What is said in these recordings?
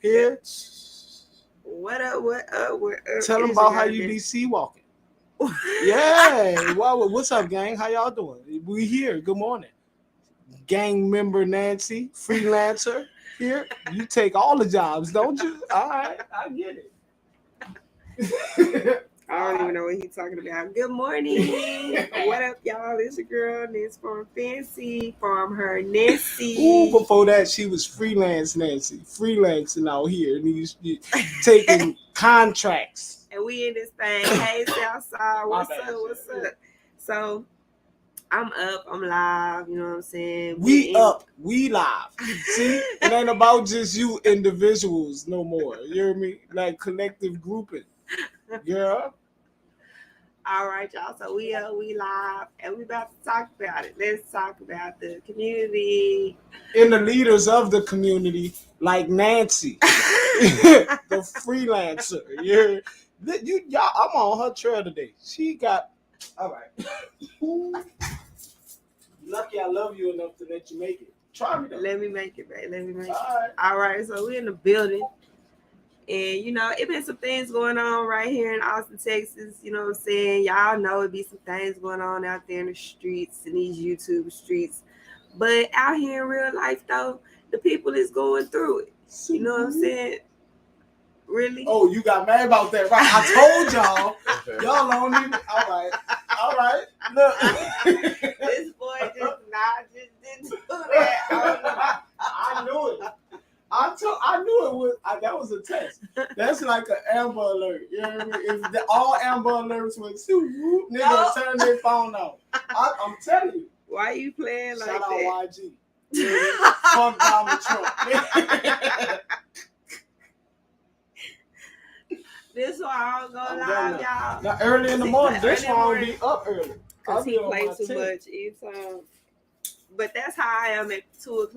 here. What up? What up? What up? Tell them about how you be sea walking. Yeah. Wow. What's up, gang? How y'all doing? We here. Good morning. Gang member Nancy, freelancer here. You take all the jobs, don't you? All right. I get it. I don't even know what he's talking about. Good morning. What up, y'all? It's your girl, Nancy from Fancy, FarmHer Nancy. Ooh, before that, she was freelance Nancy, freelancing out here, and he's taking contracts. And we in this thing. Hey, Southside, what's up? What's up? So, I'm up. I'm live. You know what I'm saying? We up. We live. See, it ain't about just you individuals no more. You hear me? Like collective grouping. Girl. All right, y'all. So we live, and we about to talk about it. Let's talk about the community and the leaders of the community, like Nancy, the freelancer. Y'all, I'm on her trail today. She got all right. Lucky I love you enough to let you make it. Try me though. Let me make it, babe. Let me make it. All right. So we're in the building. And, it been some things going on right here in Austin, Texas. You know what I'm saying? Y'all know it be some things going on out there in the streets, in these YouTube streets. But out here in real life, though, the people is going through it. You know what I'm saying? Really? Oh, you got mad about that, right? I told y'all. Y'all don't even. All right. Look. This boy just didn't do that. I knew it. I knew it was. That was a test. That's like an Amber Alert. You know what I mean? If all Amber Alerts went, niggas turn their phone off. I'm telling you. Why you playing like that? Shout out YG. Fuck Donald Trump. This one I don't go live, y'all. Now early in the morning. This one I'll be up early. Cause he plays too much each time. But that's how I am at 2:00.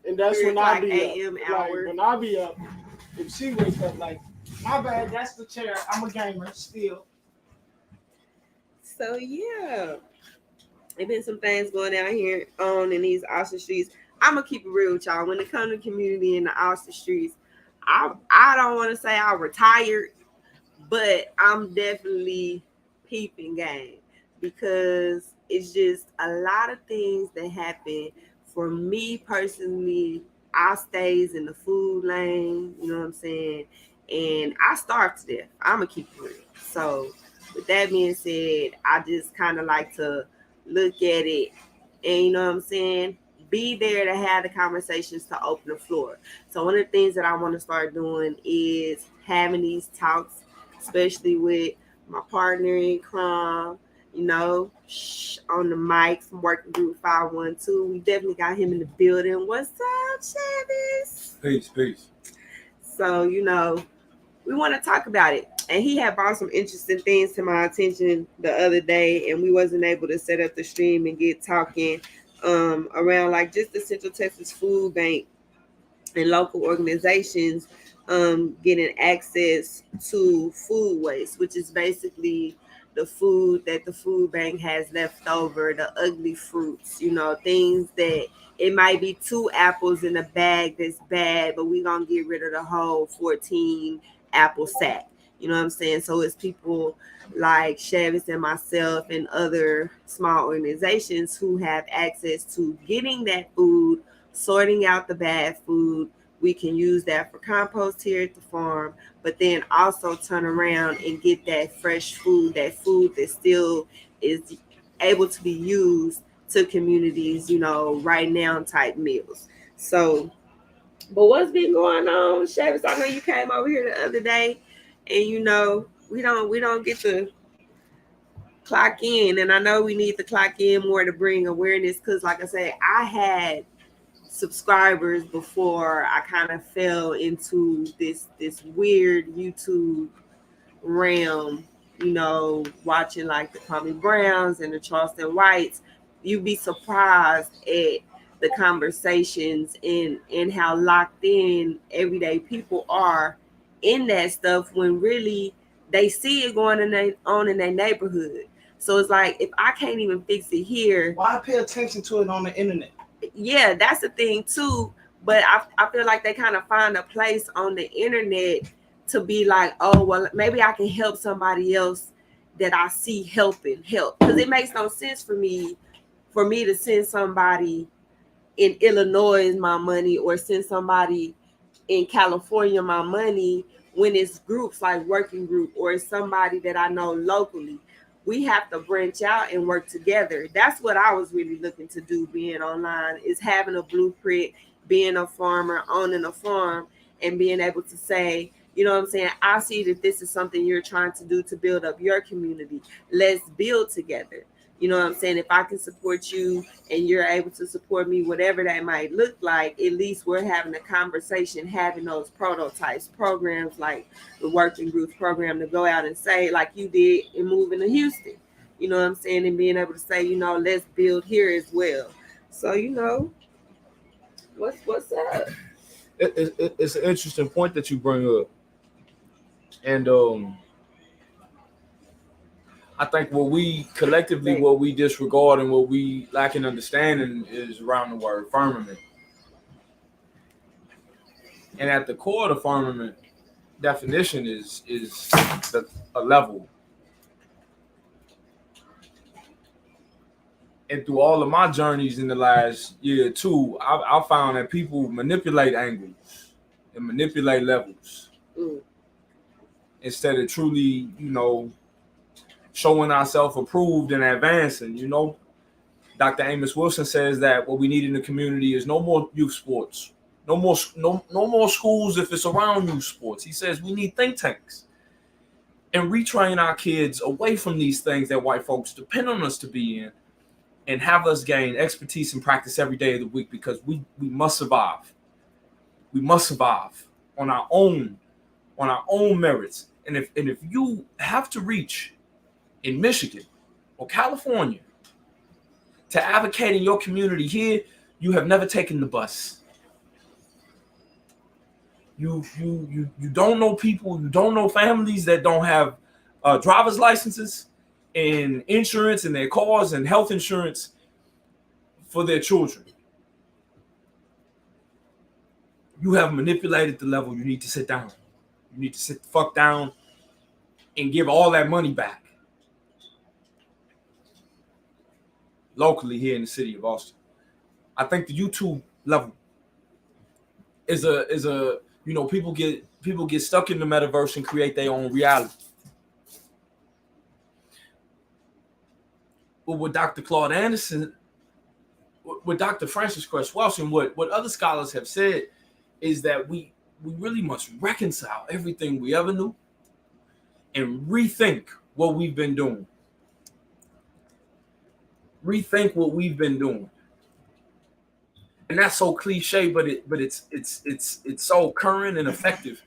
And that's when I be AM up. hour. Like, when I be up, if she wakes up like, my bad, that's the chair. I'm a gamer still. So yeah, there been some things going down here on in these Austin streets. I'm gonna keep it real with y'all. When it comes to community in the Austin streets, I don't want to say I'm retired, but I'm definitely peeping game because it's just a lot of things that happen. For me personally, I stays in the food lane, you know what I'm saying? And I starve to death. I'm going to keep it real. So with that being said, I just kind of like to look at it and, you know what I'm saying, be there to have the conversations to open the floor. So one of the things that I want to start doing is having these talks, especially with my partner in crime, on the mic from Working Group 512. We definitely got him in the building. What's up, Chavis? Peace. So, we want to talk about it. And he had brought some interesting things to my attention the other day, and we wasn't able to set up the stream and get talking around like just the Central Texas Food Bank and local organizations getting access to food waste, which is basically the food that the food bank has left over, the ugly fruits, things that it might be 2 apples in a bag that's bad, but we're going to get rid of the whole 14 apple sack. You know what I'm saying? So it's people like Chavis and myself and other small organizations who have access to getting that food, sorting out the bad food. We can use that for compost here at the farm, but then also turn around and get that fresh food, that still is able to be used to communities, right now type meals. So, but what's been going on, Chavis? I know you came over here the other day, and we don't get to clock in, and I know we need to clock in more to bring awareness because, like I said, I had subscribers before I kind of fell into this weird YouTube realm, watching like the Kwame Browns and the Charleston Whites. You'd be surprised at the conversations and how locked in everyday people are in that stuff when really they see it going on in their neighborhood. So it's like, if I can't even fix it here, why pay attention to it on the internet? Yeah, that's the thing too. But I feel like they kind of find a place on the internet to be like, oh, well, maybe I can help somebody else that I see help. Because it makes no sense for me to send somebody in Illinois my money or send somebody in California my money when it's groups like Working Group or it's somebody that I know locally. We have to branch out and work together. That's what I was really looking to do being online, is having a blueprint, being a farmer, owning a farm, and being able to say, you know what I'm saying, I see that this is something you're trying to do to build up your community. Let's build together. You know what I'm saying? If I can support you and you're able to support me, whatever that might look like, at least we're having a conversation, having those prototypes, programs like the Working Groups program to go out and say, like you did in moving to Houston, you know what I'm saying? And being able to say, you know, let's build here as well. So, you know, what's up? It's an interesting point that you bring up, and I think what we disregard and what we lack in understanding is around the word firmament. And at the core of the firmament definition is a level. And through all of my journeys in the last year or two, I found that people manipulate angles and manipulate levels instead of truly, showing ourselves approved and advancing. Dr. Amos Wilson says that what we need in the community is no more youth sports, no more schools if it's around youth sports. He says we need think tanks and retrain our kids away from these things that white folks depend on us to be in, and have us gain expertise and practice every day of the week, because we must survive. We must survive on our own merits. And if you have to reach in Michigan or California to advocate in your community here, you have never taken the bus. You don't know people, you don't know families that don't have driver's licenses and insurance in their cars and health insurance for their children. You have manipulated the level. You need to sit down. You need to sit the fuck down and give all that money back. Locally here in the city of Austin, I think the YouTube level is a people get stuck in the metaverse and create their own reality. But with Dr. Claude Anderson, with Dr. Francis Cress Welsing, what other scholars have said is that we really must reconcile everything we ever knew and rethink what we've been doing. Rethink what we've been doing. And that's so cliche, but it's so current and effective,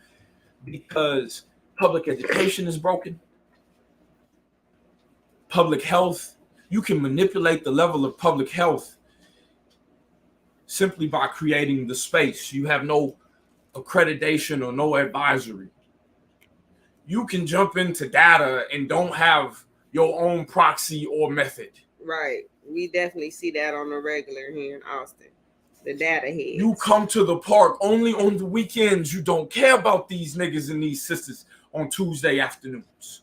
because public education is broken. Public health, you can manipulate the level of public health simply by creating the space. You have no accreditation or no advisory. You can jump into data and don't have your own proxy or method. Right. We definitely see that on the regular here in Austin. The data heads. You come to the park only on the weekends. You don't care about these niggas and these sisters on Tuesday afternoons.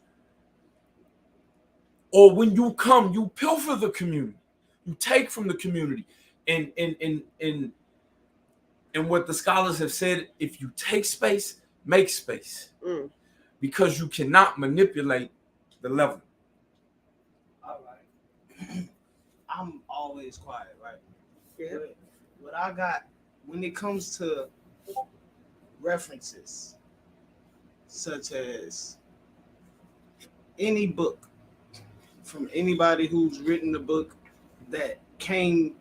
Or when you come, you pilfer the community. You take from the community. And what the scholars have said, if you take space, make space. Because you cannot manipulate the level. All right. I'm always quiet, right? Yeah. What I got when it comes to references, such as any book from anybody who's written a book that came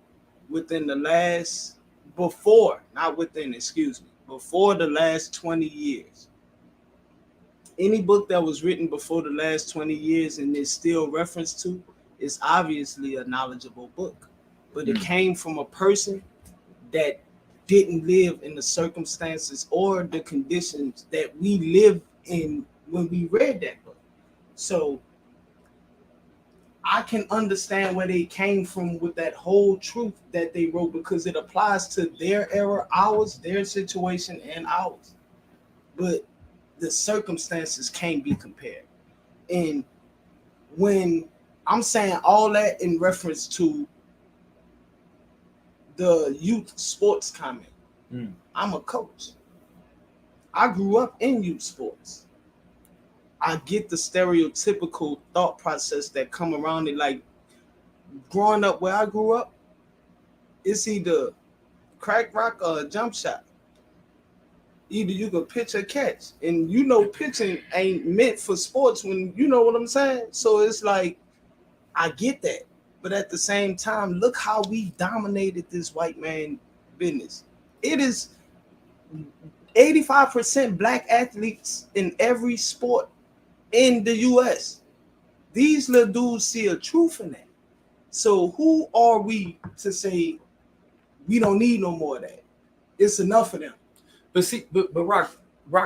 within the last, before the last 20 years. Any book that was written before the last 20 years and is still referenced to is obviously a knowledgeable book. But it came from a person that didn't live in the circumstances or the conditions that we lived in when we read that book. So I can understand where they came from with that whole truth that they wrote because it applies to their era, ours, their situation, and ours. But the circumstances can't be compared. And when I'm saying all that in reference to the youth sports comment, I'm a coach. I grew up in youth sports. I get the stereotypical thought process that come around it. Like growing up where I grew up, it's either crack rock or a jump shot. Either you can pitch or catch. And you know pitching ain't meant for sports when you know what I'm saying. So it's like I get that. But at the same time, look how we dominated this white man business. It is 85% black athletes in every sport in the US. These little dudes see a truth in that. So who are we to say we don't need no more of that? It's enough of them. But see, but Rock,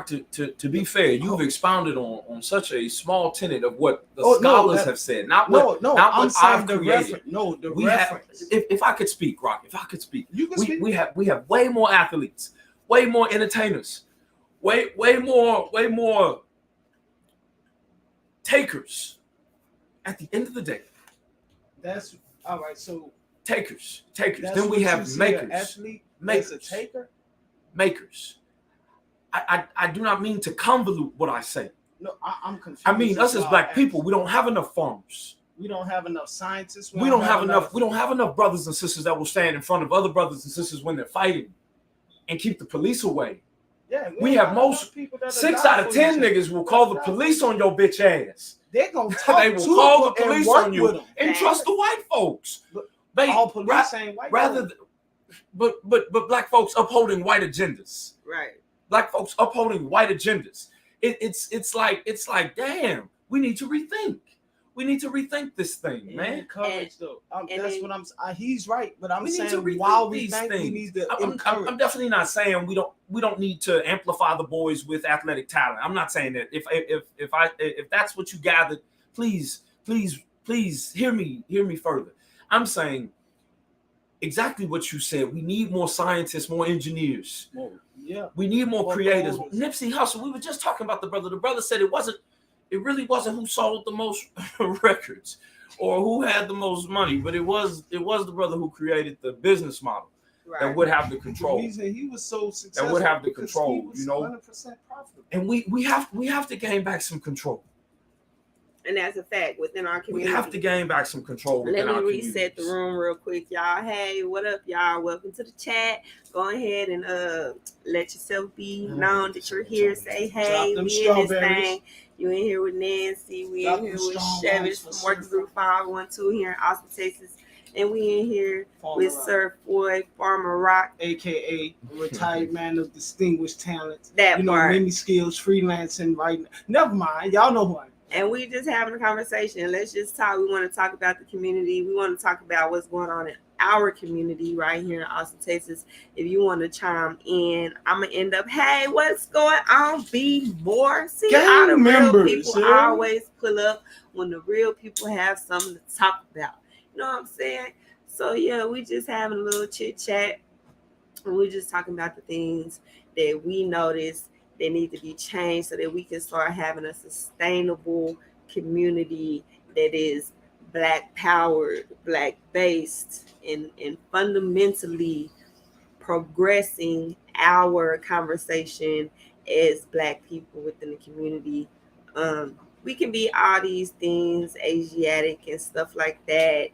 to be fair, you've expounded on such a small tenet of what the scholars have said, not what I've created. The reference. If I could speak, Rock, if I could speak, you can speak. We have way more athletes, way more entertainers, way more takers. At the end of the day, that's all right. So takers. Then we have makers. Athlete makers. A taker. Makers. I do not mean to convolute what I say. No, I'm confused. I mean, us as black people, we don't have enough farmers. We don't have enough scientists. We don't have enough. We don't have enough brothers and sisters that will stand in front of other brothers and sisters when they're fighting, and keep the police away. Yeah, we have most 6 out of 10 niggas will call the police on your bitch ass. They're gonna talk they will call the police on you and trust the white folks. But all police ain't white. But black folks upholding white agendas. Right. Black folks upholding white agendas. It's like damn, we need to rethink. We need to rethink this thing, man. Courage, though. That's what I'm. He's right, but I'm saying while we think we need to. I'm definitely not saying we don't need to amplify the boys with athletic talent. I'm not saying that. If that's what you gathered, please hear me further. I'm saying exactly what you said. We need more scientists, more engineers. Yeah. We need more creators. Nipsey Hussle. We were just talking about the brother. The brother said it really wasn't who sold the most records or who had the most money, but it was the brother who created the business model that would have the control. The reason he was so successful, that would have the control, you know. 100% profitable. And we have to gain back some control. And that's a fact within our community. We have to gain back some control within our community. Let me reset the room real quick, y'all. Hey, what up, y'all? Welcome to the chat. Go ahead and let yourself be known that you're here. Say hey, we in this thing. You in here with Nancy. We in here with Chevy from Working Group 512 here in Austin, Texas. And we in here with Sir Floyd, FarmHer Rock, aka retired man of distinguished talents. That you know, part. Many skills, freelancing, writing. Never mind, y'all know who I am. And we just having a conversation. Let's just talk. We want to talk about the community. We want to talk about what's going on in our community right here in Austin, Texas. If you want to chime in, I'm gonna end up. Hey, what's going on? Be more. See, all the real people always pull up when the real people have something to talk about. You know what I'm saying? So yeah, we just having a little chit chat, and we're just talking about the things that we notice that need to be changed so that we can start having a sustainable community that is black powered, black based, and fundamentally progressing our conversation as black people within the community. We can be all these things, Asiatic and stuff like that,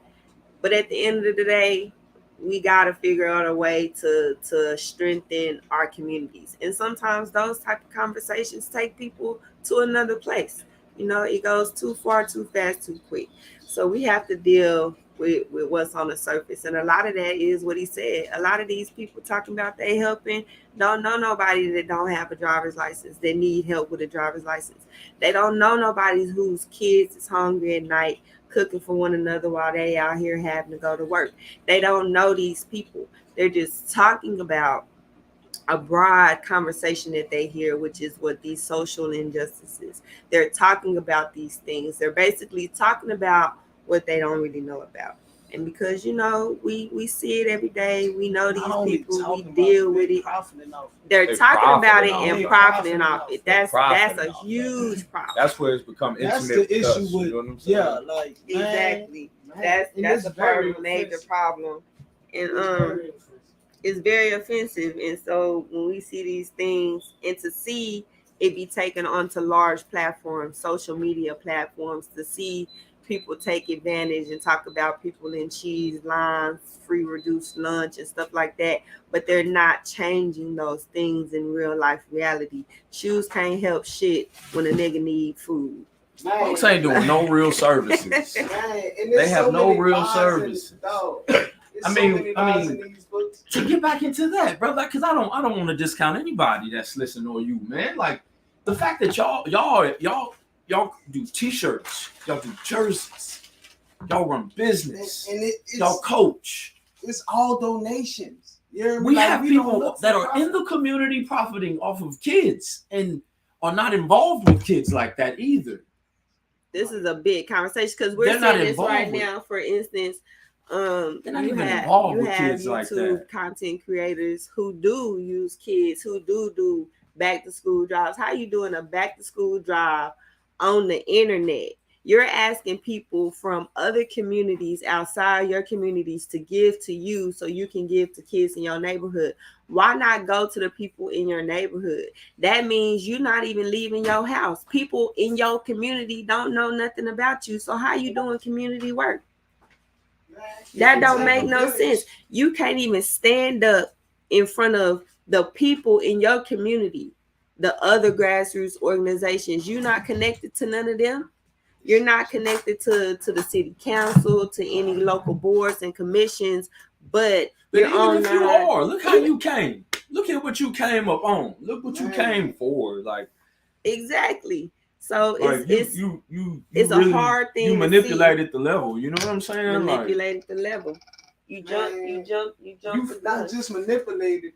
but at the end of the day, we got to figure out a way to strengthen our communities. And sometimes those type of conversations take people to another place. You know, it goes too far, too fast, too quick. So we have to deal with what's on the surface. And a lot of that is what he said. A lot of these people talking about they helping don't know nobody that don't have a driver's license, that need help with a driver's license. They don't know nobody whose kids is hungry at night, cooking for one another while they out here having to go to work. They don't know these people. They're just talking about a broad conversation that they hear, which is what these social injustices. They're talking about these things. They're basically talking about what they don't really know about. And because we see it every day, we know these people, we deal with it. They're talking about it and profiting off it. That's a huge problem. That's where it's become That's intimate. the issue with us, with you know what I'm saying? yeah, like Exactly. man, That's a part of a major problem. And it's very offensive. And so when we see these things, and to see it be taken onto large platforms, social media platforms, to see people take advantage and talk about people in cheese lines, free reduced lunch and stuff like that, but they're not changing those things in real life reality. Shoes can't help shit when a nigga need food. Folks ain't doing no real services. They have no real services. I mean, to get back into that, brother, because I don't want to discount anybody that's listening or you, man. Like the fact that y'all do t-shirts, y'all do jerseys, y'all run business, and y'all coach. It's all donations. We have people that are in the community profiting off of kids and are not involved with kids like that either. This is a big conversation because we're seeing this right now. For instance, they're not even involved with kids YouTube like that. Content creators who do use kids, who do back to school drives. How you doing a back to school drive on the internet? You're asking people from other communities outside your communities to give to you so you can give to kids in your neighborhood. Why not go to the people in your neighborhood? That means you're not even leaving your house. People in your community don't know nothing about you. So how you doing community work? That don't make no sense. You can't even stand up in front of the people in your community, the other grassroots organizations. You're not connected to none of them. You're not connected to the city council, to any local boards and commissions, but even if you are, look how you came. Look at what you came up on. Look what you came for. Like exactly. So like it's really, a hard thing. You manipulated the level. You know what I'm saying? Manipulated the level. You jump. You not just manipulated.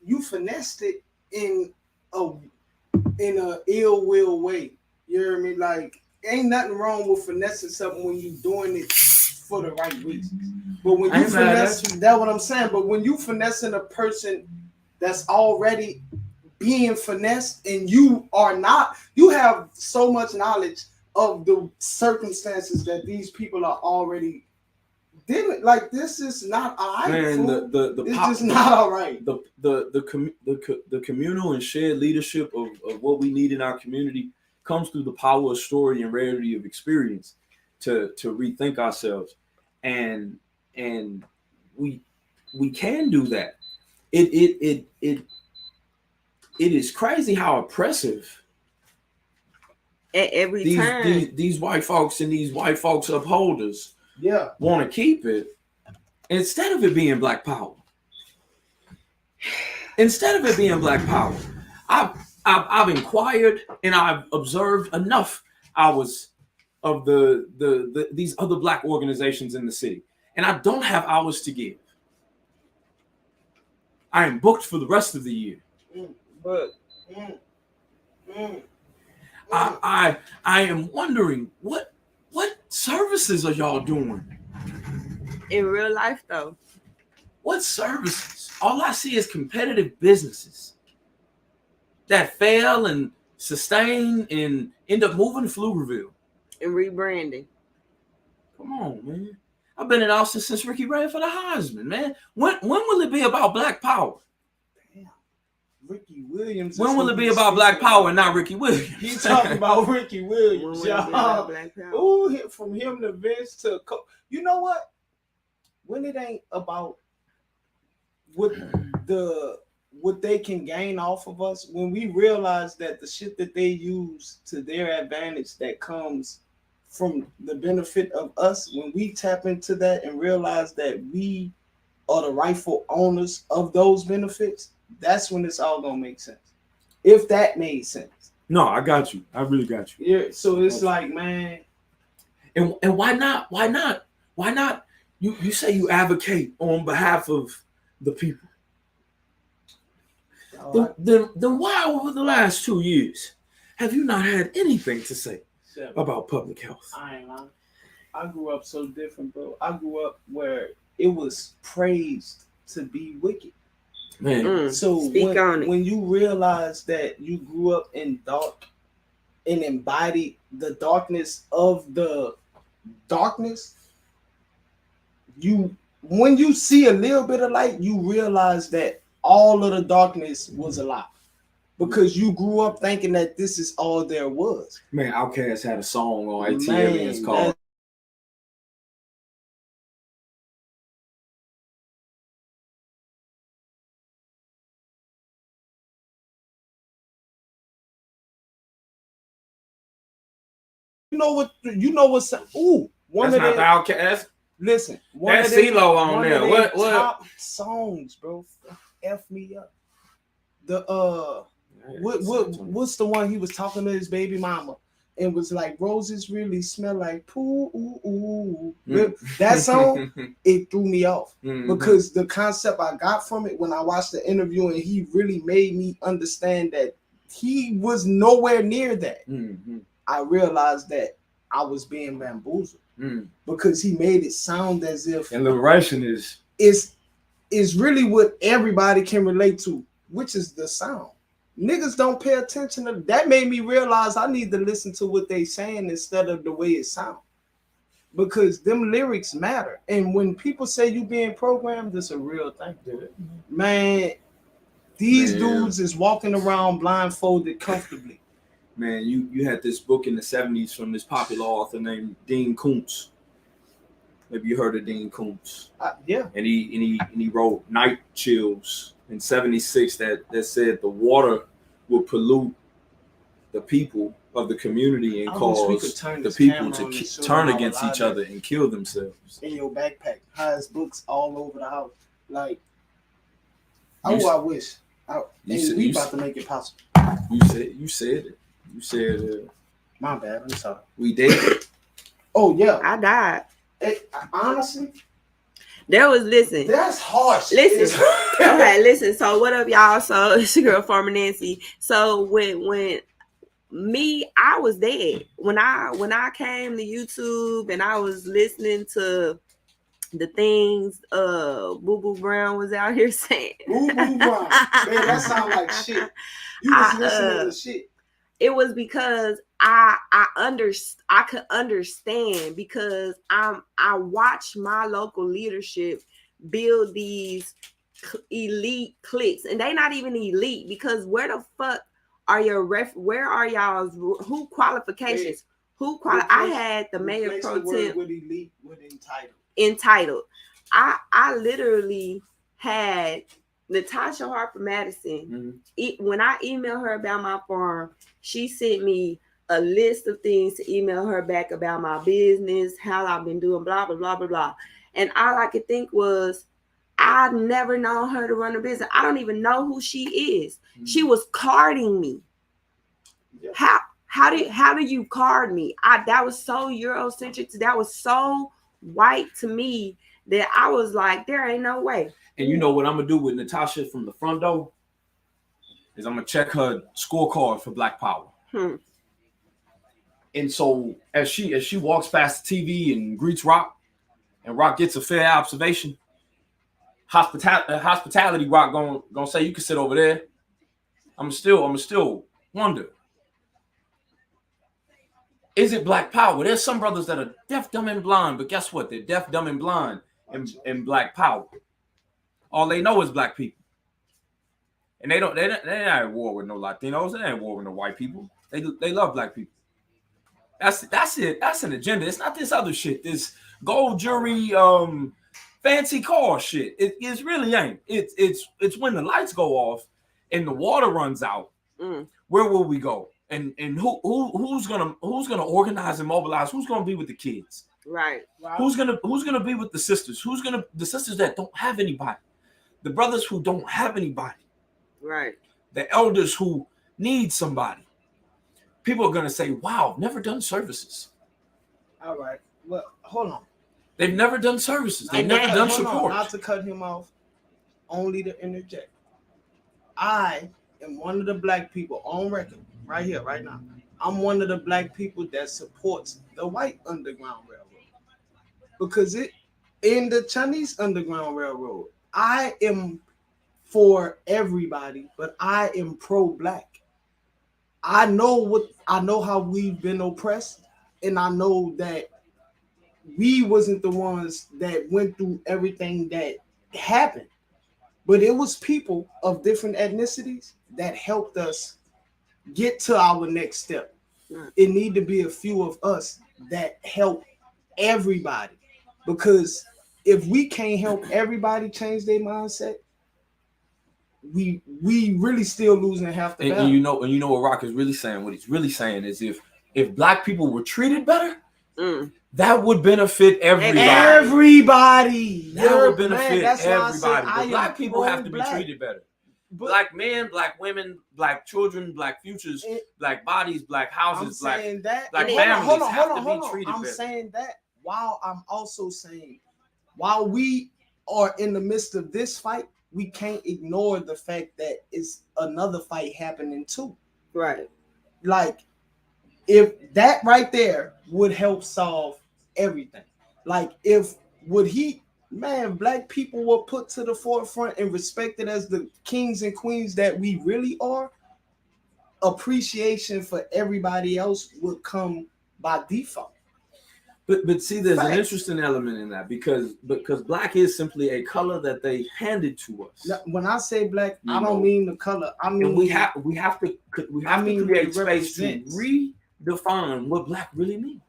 You finessed it in a ill will way. You hear me? Like ain't nothing wrong with finessing something when you doing it for the right reasons. But when you finesse, that's what I'm saying. But when you finessing a person that's already being finessed and you are not, you have so much knowledge of the circumstances that these people are already dealing. Like this is not all right. Man, it's just not all right. The communal and shared leadership of what we need in our community comes through the power of story and rarity of experience to rethink ourselves, and we can do that. It is crazy how oppressive at every turn these white folks and these white folks upholders want to keep it instead of it being black power. Instead of it being black power, I've inquired and I've observed enough hours of these other black organizations in the city, and I don't have hours to give. I am booked for the rest of the year. I am wondering what services are y'all doing in real life though? What services? All I see is competitive businesses that fail and sustain and end up moving to Pflugerville and rebranding. Come on, man. I've been in Austin since Ricky ran for the Heisman, man. When will it be about black power? Damn. Ricky Williams. When will it be about black power and not Ricky Williams? He's talking about Ricky Williams, y'all. Ooh, from him to Vince to you know what? When it ain't about what they can gain off of us, when we realize that the shit that they use to their advantage that comes from the benefit of us, when we tap into that and realize that we are the rightful owners of those benefits, that's when it's all gonna make sense. If that made sense. No, I got you. I really got you. Yeah. So it's like, man. And why not? Why not? Why not? You say you advocate on behalf of the people. Then why over the last 2 years have you not had anything to say about public health? I ain't lying. I grew up so different, bro. I grew up where it was praised to be wicked. Man, So Speak on it. when you realize that you grew up in dark and embodied the darkness of the darkness, you when you see a little bit of light, you realize that all of the darkness was a lie. Because you grew up thinking that this is all there was. man, Outkast had a song on AT Man, Aliens called you know what's one That's of not the the Outkast. listen, one That's of their CeeLo on one there. of their What? top songs, bro. F me up. The what's the one he was talking to his baby mama and was like, roses really smell like poo. Ooh. That song, it threw me off because the concept I got from it when I watched the interview, and he really made me understand that he was nowhere near that. I realized that I was being bamboozled because he made it sound as if And liberation is really what everybody can relate to, which is the sound. Niggas don't pay attention to that. Made me realize I need to listen to what they saying instead of the way it sounds, because them lyrics matter. And when people say you being programmed, it's a real thing. Man, these dudes is walking around blindfolded comfortably. Man, you had this book in the 70s from this popular author named Dean Koontz. Maybe you heard of Dean Koontz. Yeah. And he wrote Night Chills in 76 that said the water will pollute the people of the community and cause the people to turn against each other and kill themselves. In your backpack, has books all over the house. Like, I wish. We about to make it possible. You said it. My bad. I'm sorry. We did. Oh yeah. I died. Honestly, listen. That's harsh. Listen. Okay, listen. So what up, y'all? So it's your girl Farmer Nancy. So when I was dead. When I came to YouTube and I was listening to the things Boo Boo Brown was out here saying. Boo Boo Brown. Man, that sound like shit. You was listening to shit. It was because I could understand, because I watched my local leadership build these elite cliques, and they not even elite, because where the fuck are your where are y'all's who qualifications? I had the mayor pro temp with elite with entitled. I literally had Natasha Harper Madison. When I emailed her about my farm, she sent me a list of things to email her back about my business, how I've been doing, blah, blah, blah, blah, blah. And all I could think was, I've never known her to run a business. I don't even know who she is. She was carding me. Yeah. How do you card me? That was so Eurocentric. That was so white to me that I was like, there ain't no way. And you know what I'm gonna do with Natasha from the front door is I'm gonna check her scorecard for Black Power. And so as she walks past the TV and greets Rock, and Rock gets a fair observation, hospitality Rock gonna say, you can sit over there. I'm still wonder, is it Black Power? There's some brothers that are deaf, dumb, and blind, but guess what? They're deaf, dumb, and blind in Black Power. All they know is black people. And they're not at war with no Latinos. They ain't at war with no white people. They love black people. That's it. That's an agenda. It's not this other shit. This gold jewelry, fancy car shit. It really ain't. It's when the lights go off and the water runs out. Where will we go? And who's gonna organize and mobilize? Who's gonna be with the kids? Right. Who's gonna be with the sisters? The sisters that don't have anybody? The brothers who don't have anybody? Right. The elders who need somebody. People are gonna say, "Wow, never done services." All right. Well, hold on. They've never done services. They've never done support. Not to cut him off, only to interject. I am one of the black people on record, right here, right now. I'm one of the black people that supports the white Underground Railroad. because it in the Chinese Underground Railroad, I am for everybody, but I am pro-black. I know how we've been oppressed, and I know that we wasn't the ones that went through everything that happened, but it was people of different ethnicities that helped us get to our next step. It need to be a few of us that help everybody, because if we can't help everybody change their mindset, we really still losing half the battle. And you know what Rock is really saying. What he's really saying is if black people were treated better, that would benefit everybody. Everybody. That would benefit that's why I everybody. said But black people have to be pro-black. treated better. But Black men, black women, black children, black futures, black bodies, black I'm houses, black saying that. black Hold on, families have to hold be on. treated I'm better. saying that while I'm also saying, while we are in the midst of this fight, we can't ignore the fact that it's another fight happening too. Right. Like, if that right there would help solve everything. Like, if black people were put to the forefront and respected as the kings and queens that we really are, appreciation for everybody else would come by default. But see, there's an Facts. interesting element in that because black is simply a color that they handed to us. Now, when I say black, You I don't know. mean the color. I mean And we have to create what it space to represents. redefine what black really means.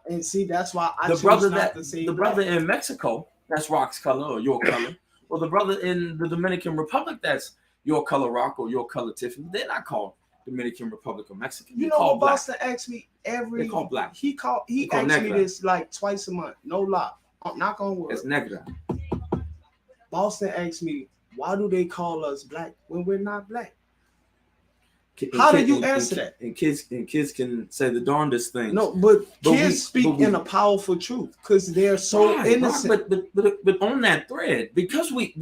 And see, that's why I The choose brother not that to say the black. brother in Mexico, that's Rock's color or your color, or the brother in the Dominican Republic, that's your color Rock or your color Tiffany. They're not called Dominican Republic or Mexican. You They're know called what black. Boston asks me every. They call black. He call asked me negra. this like twice a month. No lie. Knock on wood. It's negra. Boston asks me, why do they call us black when we're not black? And How do you answer that? And kids can say the darndest things. No, but kids speak we- in a powerful truth because they're so Right, innocent. but on that thread, because we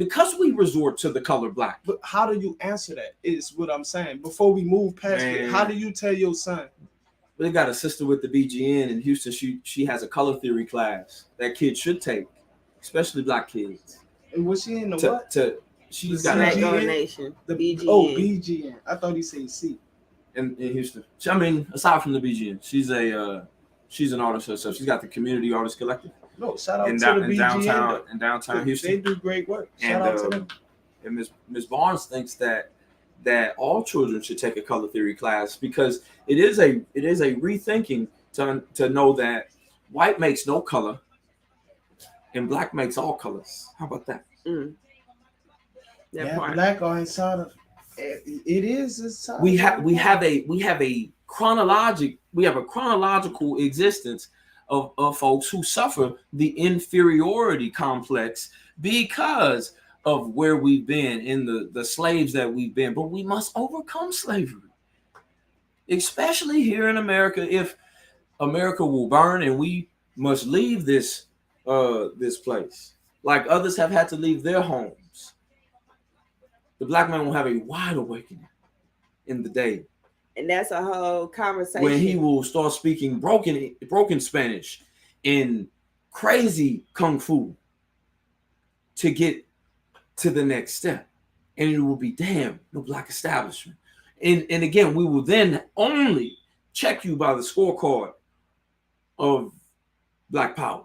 resort to the color black. But how do you answer that? Is what I'm saying. Before we move past it, Man. how do you tell your son? They got a sister with the BGN in Houston. She has a color theory class that kids should take, especially black kids. And was she in the To, what? to she's The got Black BGN? Gold Nation. The BGN. Oh, BGN. I thought he said C. in Houston. I mean, aside from the BGN, she's an artist herself. She's got the Community Artist Collective No, shout out in to the BGN. downtown They Houston. do great work. Shout And out to them. and Ms. Barnes thinks that all children should take a color theory class because it is a rethinking to know that white makes no color and black makes all colors. How about that? That Yeah, part. black are inside of it is inside. We have a chronological existence of folks who suffer the inferiority complex because of where we've been in the slaves that we've been. But we must overcome slavery, especially here in America. If America will burn and we must leave this place, like others have had to leave their homes, the black man will have a wide awakening in the day And that's a whole conversation. when he will start speaking broken Spanish and crazy kung fu to get to the next step. And it will be, damn, no black establishment. And again, we will then only check you by the scorecard of black power.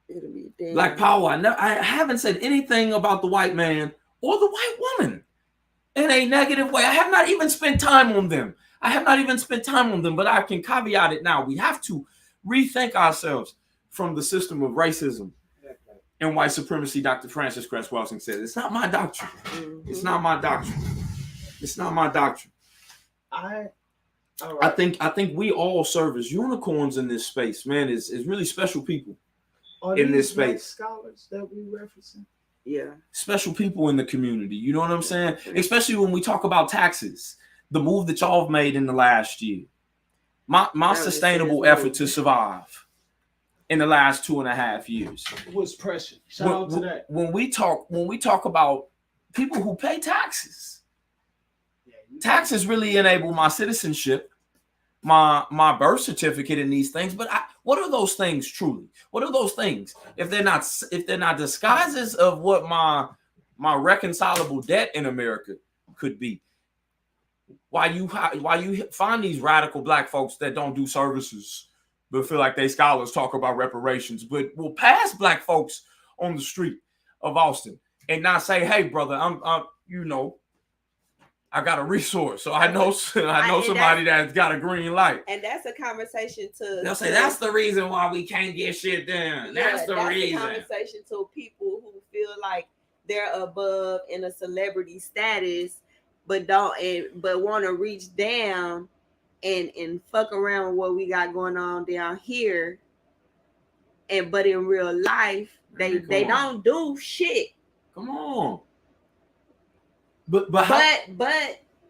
It'll be damn. Black power. I haven't said anything about the white man or the white woman in a negative way. I have not even spent time on them. But I can caveat it now. We have to rethink ourselves from the system of racism and white supremacy. Dr. Francis Cress Welsing said, it's not my doctrine. Mhm. It's not my doctrine. It's not my doctrine. All I right. think we all serve as unicorns in this space, man. It's really special people. Are in these this black space. scholars that we referencing? Yeah. Special people in the community. You know what I'm saying? Especially when we talk about taxes, the move that y'all have made in the last year. My was sustainable serious effort move. to survive in the last 2.5 years. It was pressure. Shout out to that. When we talk about people who pay taxes, Yeah, you- taxes really enable my citizenship, my birth certificate, and these things. But What are those things truly? What are those things? If they're not disguises of what my reconcilable debt in America could be. Why you find these radical black folks that don't do services but feel like they scholars talk about reparations, but will pass black folks on the street of Austin and not say, "Hey, brother, I'm I got a resource, so I know somebody that's got a green light." And that's a conversation to. They'll say that's the reason why we can't get shit done. That's the reason. That's a conversation to people who feel like they're above in a celebrity status, but want to reach down and fuck around with what we got going on down here. But in real life, they don't do shit. Come on. But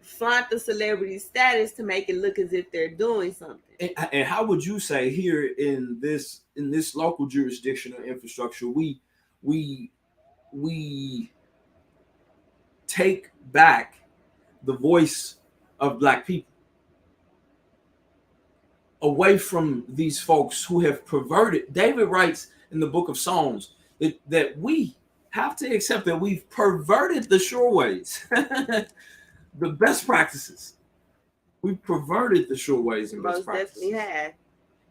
flaunt the celebrity status to make it look as if they're doing something. And how would you say here in this local jurisdiction or infrastructure, we take back the voice of black people away from these folks who have perverted? David writes in the book of Psalms that we have to accept that we've perverted the shoreways, the best practices. We've perverted the shoreways and best practices. Definitely have.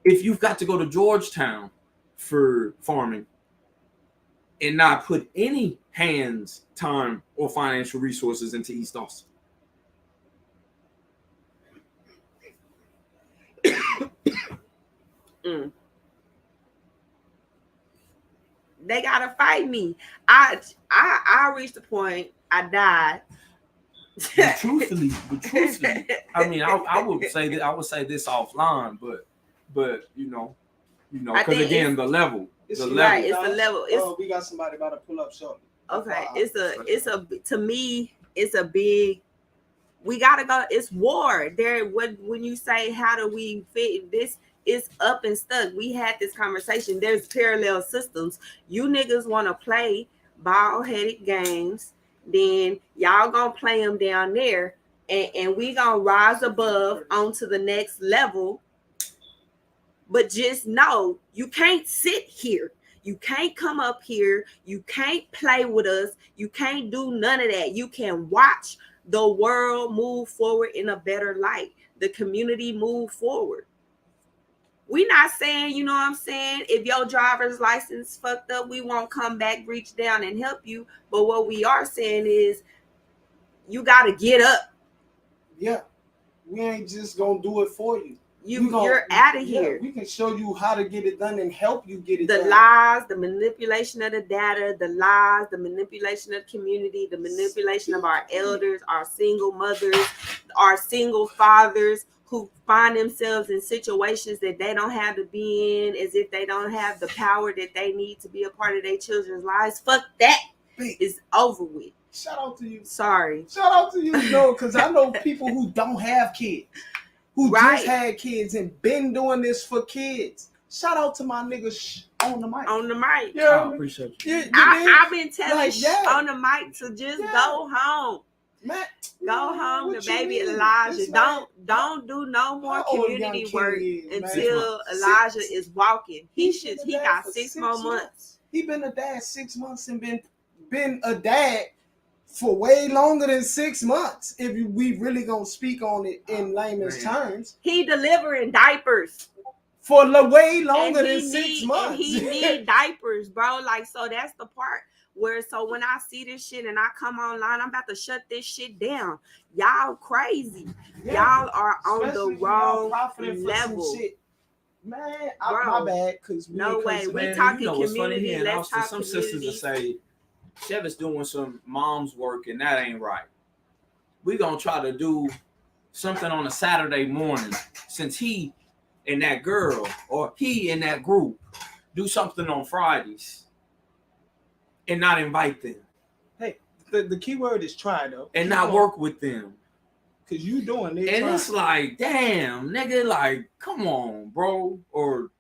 If you've got to go to Georgetown for farming and not put any hands, time, or financial resources into East Austin. They gotta fight me. I reached the point I died. But truthfully, I mean, I would say this offline, but because again, the level. It's the level. We got somebody about to pull up shortly. Okay, to me, it's a big. We gotta go. It's war. When you say how do we fit this? It's up and stuck. We had this conversation. There's parallel systems. You niggas want to play bald-headed games, then y'all gonna play them down there, and we gonna rise above onto the next level. But just know you can't sit here. You can't come up here. You can't play with us. You can't do none of that. You can watch the world move forward in a better light. The community move forward. We not saying, you know what I'm saying, if your driver's license fucked up, we won't come back, reach down and help you. But what we are saying is you got to get up. Yeah. We ain't just going to do it for you. You're out of here. We can show you how to get it done and help you get it done. The lies, the manipulation of the data, the lies, the manipulation of the community, the manipulation of our elders, our single mothers, our single fathers, who find themselves in situations that they don't have to be in, as if they don't have the power that they need to be a part of their children's lives. Fuck that. It's over with. Shout out to you. Sorry. Shout out to you. No, because I know people who don't have kids, who just had kids and been doing this for kids. Shout out to my niggas on the mic. On the mic. Yeah, I appreciate you. I've been telling on the mic to just go home. Matt, go home to baby Elijah. Don't do no more community work until Elijah is walking. He got 6 more months. He been a dad 6 months and been a dad for way longer than 6 months. If we really gonna speak on it in layman's terms, he delivering diapers for way longer than 6 months. And he need diapers, bro. Like, so that's the part. So when I see this shit and I come online, I'm about to shut this shit down. Y'all crazy. Yeah. Y'all are on the wrong level. Man, my bad. No way. We're talking community. Let's talk some community. Sisters will say, Chev is doing some mom's work and that ain't right. We're going to try to do something on a Saturday morning since he and that girl or he and that group do something on Fridays. And not invite them. Hey, the key word is try though. And not work with them. Cause you doing it. And it's like, damn, nigga, like, come on, bro. Or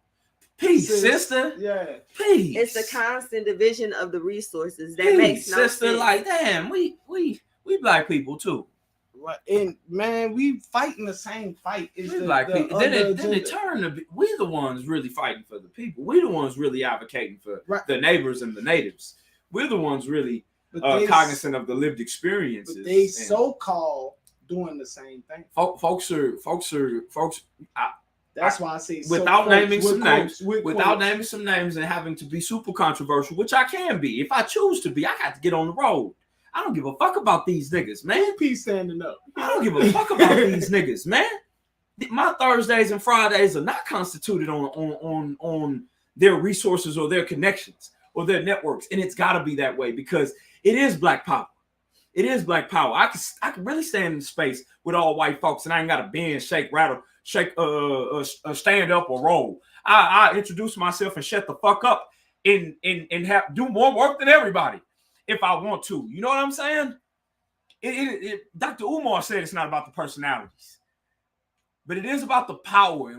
peace, sister. Yeah. Peace. It's the constant division of the resources that makes no sister, sense. Like, damn, we black people too. Right. And man, we fighting the same fight. Is We the, black the people. Then it agenda. turned to be, we the ones really fighting for the people. We the ones really advocating for Right. the neighbors and the natives. We're the ones really But they, cognizant of the lived experiences. but they And so-called doing the same thing. folks. That's why I say Without so naming quotes, some with names, quotes, with without quotes. naming some names and having to be super controversial, which I can be. If I choose to be, I got to get on the road. I don't give a fuck about these niggas, man. Peace standing up. I don't give a fuck about these niggas, man. My Thursdays and Fridays are not constituted on their resources or their connections or their networks, and it's got to be that way because it is Black power. It is Black power. I can really stand in space with all white folks, and I ain't got to bend, shake, rattle, shake, stand up or roll. I introduce myself and shut the fuck up and have do more work than everybody if I want to. You know what I'm saying? Dr. Umar said it's not about the personalities, but it is about the power.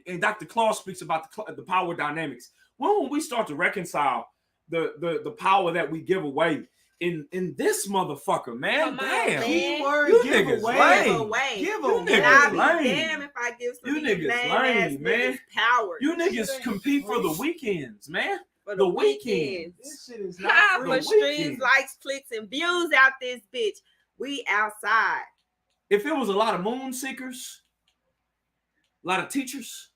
And Dr. Claus speaks about the power dynamics. When we start to reconcile the power that we give away in this motherfucker, man, Come on, damn. man. Keyword You give niggas away. Give away. Give You away. And I'll be lame. damn if I give some You of these niggas lame lame, ass man. niggas power. You niggas ain't compete for the free. weekends, man. for the the weekends. This shit is Ha, not for free. streams, weekend. likes, clicks, and views out this bitch. We outside. If it was a lot of moon seekers, a lot of teachers,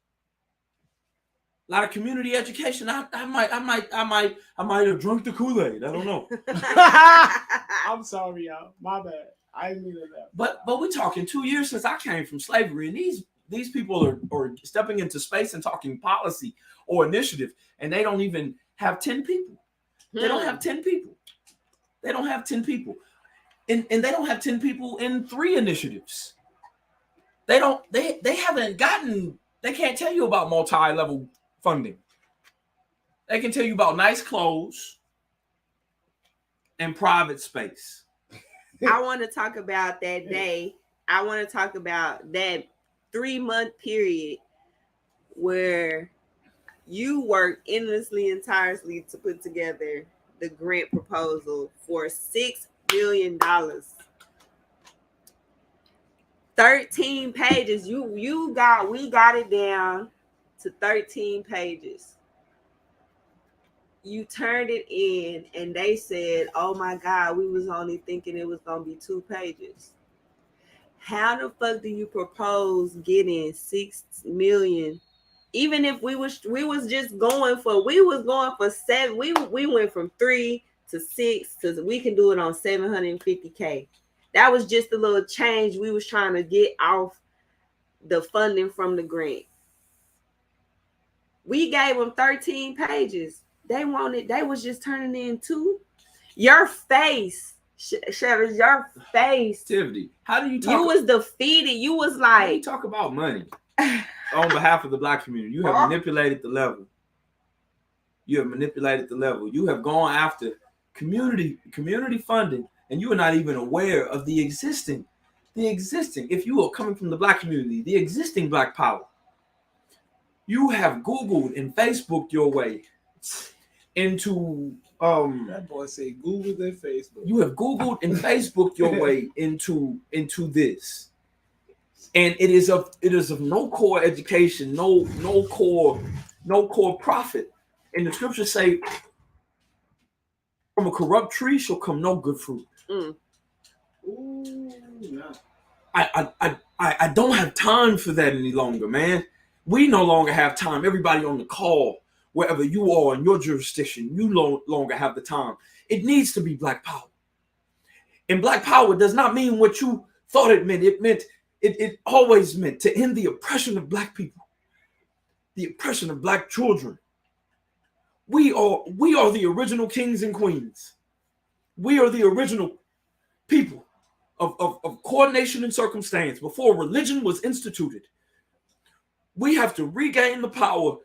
a lot of community education, I might have drunk the Kool-Aid. I don't know. I'm sorry, y'all. My bad. I didn't mean that. But we're talking 2 years since I came from slavery, and these people are stepping into space and talking policy or initiative, and they don't even have 10 people. They don't have 10 people. They don't have 10 people. And they don't have 10 people in 3 initiatives. They haven't gotten, they can't tell you about multi-level funding. They can tell you about nice clothes and private space. I want to talk about that day. I want to talk about that 3-month period where you worked endlessly and tirelessly to put together the grant proposal for $6 million. 13 pages. We got it down to 13 pages. You turned it in and they said, oh my God, we was only thinking it was gonna be 2 pages. How the fuck do you propose getting 6 million? Even if we was going for 7, we went from 3 to 6 to we can do it on $750K. That was just a little change we was trying to get off the funding from the grant. We gave them 13 pages. They was just turning in 2. Your face, Sheriff, your face. Tiffany, how do you talk? You was defeated. You was How do you like, talk about money on behalf of the Black community? You have manipulated the level. You have manipulated the level. You have gone after community funding, and you are not even aware of the existing. If you are coming from the Black community, the existing Black power. You have Googled and Facebooked your way into That boy said Google their Facebook. you have Googled and Facebooked your way into this. And it is of no core education, no core profit. And the scriptures say, from a corrupt tree shall come no good fruit. mm. Ooh, no. I don't have time for that any longer, man. We no longer have time. Everybody on the call, wherever you are in your jurisdiction, you no longer have the time. It needs to be Black power. And Black power does not mean what you thought it meant. It always meant to end the oppression of Black people, the oppression of Black children. We are the original kings and queens. We are the original people of coordination and circumstance before religion was instituted. We have to regain the power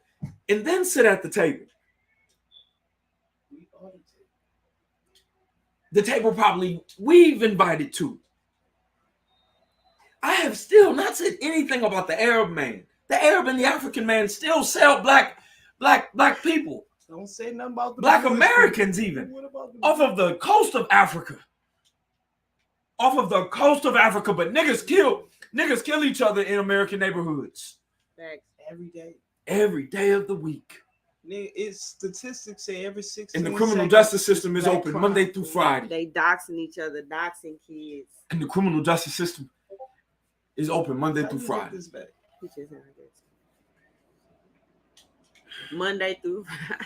and then sit at the table. The table probably we've invited to. I have still not said anything about the Arab man. The Arab and the African man still sell black people. Don't say nothing about the Black Jewish Americans people. even. What about the Off of the coast of Africa. off of the coast of Africa, but niggas kill each other in American neighborhoods Facts. every day of the week. It's statistics say every 16 And the criminal seconds, justice system is black open crime. Monday through Friday. They doxing each other, doxing kids. And the criminal justice system is open Monday How through you get Friday. this back? He just had this. Monday through Friday.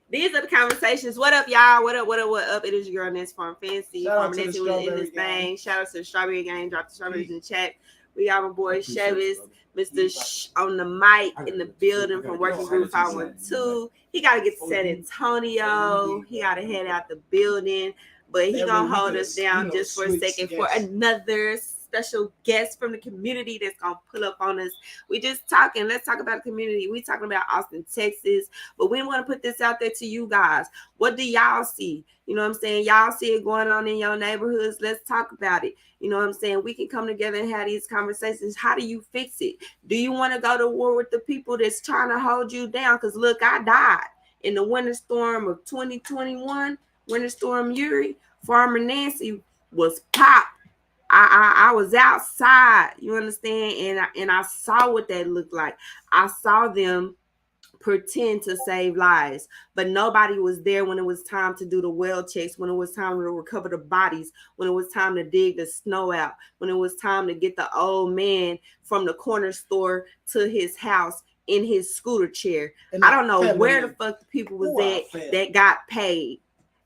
These are the conversations. What up, y'all? What up? It is your girl, Ness Farm Fancy. Shout out to the Nancy was in Strawberry this Gang. thing. Shout out to the Strawberry Gang. Drop the strawberries in the chat. We got my boy Chevis, Mr. On the mic in the building from Working Group 512. He got to get to San Antonio. He got to head out the building. But he going to hold us down just for a second for another special guest from the community that's going to pull up on us. We just talking. Let's talk about the community. We talking about Austin, Texas. But we want to put this out there to you guys. What do y'all see? You know what I'm saying? Y'all see it going on in your neighborhoods. Let's talk about it. You know what I'm saying? We can come together and have these conversations. How do you fix it? Do you want to go to war with the people that's trying to hold you down? Because look, I died in the winter storm of 2021, Winter Storm Uri. Farmer Nancy was popped. I was outside, you understand, and I saw what that looked like. I saw them pretend to save lives, but nobody was there when it was time to do the well checks, when it was time to recover the bodies, when it was time to dig the snow out, when it was time to get the old man from the corner store to his house in his scooter chair. And I don't know where the fuck the people was at that got paid.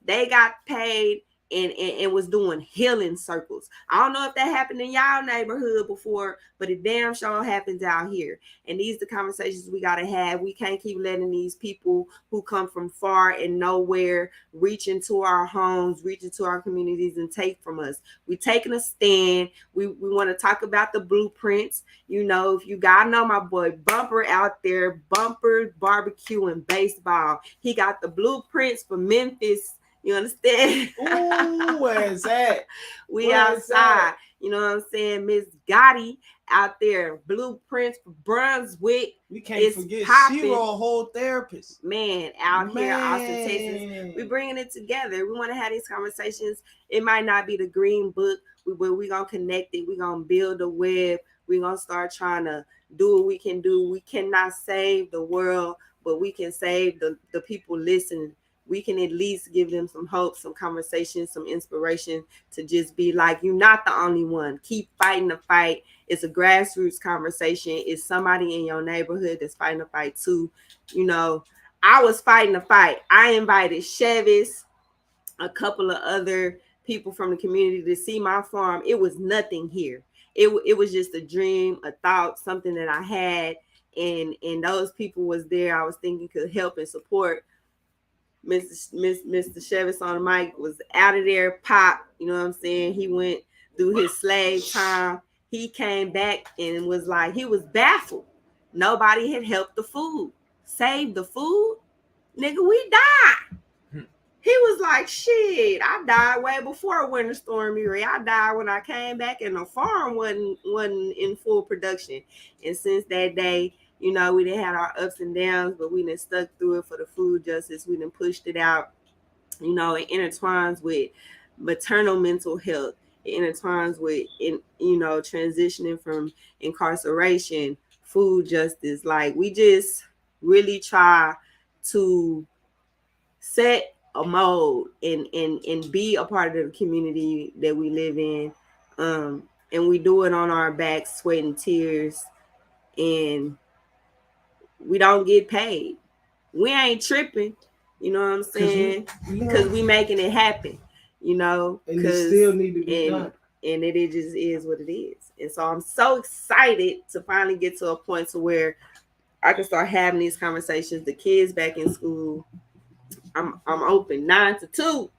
They got paid and was doing healing circles. I don't know if that happened in y'all neighborhood before, but it damn sure happens out here. And these are the conversations we got to have. We can't keep letting these people who come from far and nowhere reach into our homes, reach into our communities and take from us. We taking a stand. We want to talk about the blueprints. You know, if you got to know my boy Bumper out there, Bumper Barbecue and Baseball. He got the blueprints for Memphis. You understand? Ooh, where's that? We outside. You know what I'm saying? Miss Gotti out there. Blueprints for Brunswick. We can't forget popping. Zero, a whole therapist. Man, out here, Austin, Texas. We're bringing it together. We want to have these conversations. It might not be the green book, but we're going to connect it. We're going to build a web. We're going to start trying to do what we can do. We cannot save the world, but we can save the people listening. We can at least give them some hope, some conversation, some inspiration to just be like, you're not the only one. Keep fighting the fight. It's a grassroots conversation. It's somebody in your neighborhood that's fighting the fight too. You know, I was fighting the fight. I invited Chevis, a couple of other people from the community to see my farm. It was nothing here. It was just a dream, a thought, something that I had. And those people was there. I was thinking could help and support. Mr. Chevis on the mic was out of there, pop. You know what I'm saying? He went through his slave time. He came back and was like, he was baffled. Nobody had helped the food. Saved the food? Nigga, we died. He was like, shit, I died way before Winter Storm Uri. I died when I came back and the farm wasn't in full production. And since that day, you know, we didn't have our ups and downs, but we done stuck through it for the food justice. We done pushed it out. You know, it intertwines with maternal mental health. It intertwines with, transitioning from incarceration, food justice. Like, we just really try to set a mode and be a part of the community that we live in. And we do it on our backs, sweat and tears. And we don't get paid. We ain't tripping, you know what I'm saying? Because we making it happen, you know. And it still need to be done. And it just is what it is. And so I'm so excited to finally get to a point to where I can start having these conversations. The kids back in school. I'm open 9 to 2.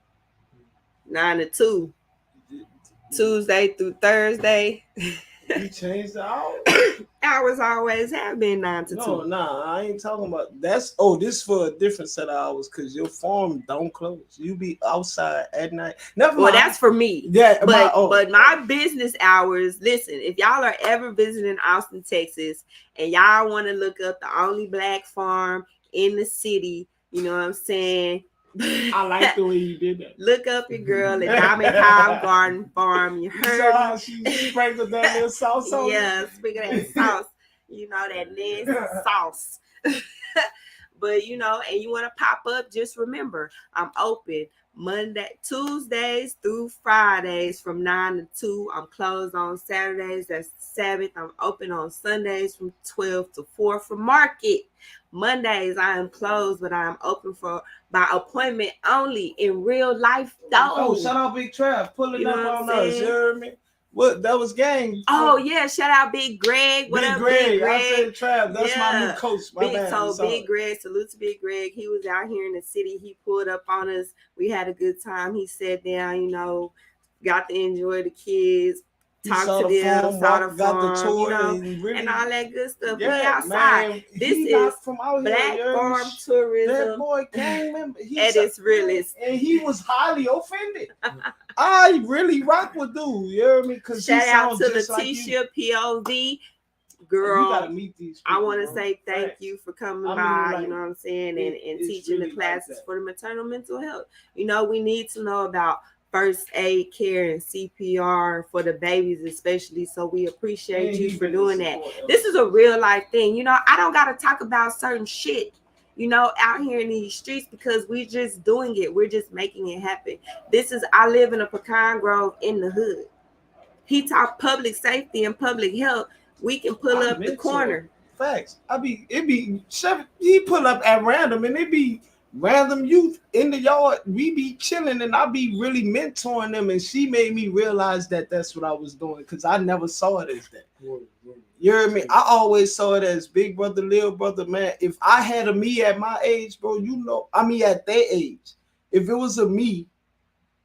9 to 2. Tuesday through Thursday. You changed the hours? Hours always have been 9 to 2. No, nah, I ain't talking about this is for a different set of hours because your farm don't close. You be outside at night. Never mind. Well, that's for me. Yeah, but my business hours, listen, if y'all are ever visiting Austin, Texas, and y'all want to look up the only black farm in the city, you know what I'm saying? I like the way you did that. Look up your girl at Diamond Hive Garden Farm. You You saw heard how me? she sprinkled that little sauce on Yeah, it? speaking of that sauce, that nasty sauce. But and you want to pop up, just remember, I'm open Tuesdays through Fridays from 9 to 2. I'm closed on Saturdays. That's the Sabbath. I'm open on Sundays from 12 to 4 for market. Mondays I am closed, but I am open by appointment only in real life though. Oh, shout out Big Trav pulling You know up what I'm on us. saying? You heard me? What, that was gang. Oh yeah, shout out Big Greg. What Big up, Greg. Big Greg? I said Trav. That's my Yeah. new coach. My bad. I'm sorry. Big Greg, salute to Big Greg. He was out here in the city. He pulled up on us. We had a good time. He sat down, got to enjoy the kids, He talk saw to the them, farm, saw the got the farm, tour, and really, and all that good stuff. We yeah, outside. man. This He is not from out here. Black you heard me? farm That tourism boy gang member. at its realest. And he was highly offended. I really rock with dude. You heard me? Cause Shout he out sounds to just like Letitia, you. POV. You Girl, gotta meet these people, I want to bro. say thank Facts. you for coming I mean, by, like, you know what I'm saying, and it's teaching really the like classes that. for the maternal mental health. We need to know about first aid care and CPR for the babies especially, so we appreciate And you he for been doing a that. support This is a real life thing. I don't got to talk about certain shit, out here in these streets because we're just doing it. We're just making it happen. I live in a pecan grove in the hood. He taught public safety and public health. We can pull up the corner. Facts. He pull up at random, and it be random youth in the yard. We be chilling, and I be really mentoring them. And she made me realize that that's what I was doing because I never saw it as that. You heard me? I always saw it as big brother, little brother, man. If I had a me at my age, bro, at their age, if it was a me,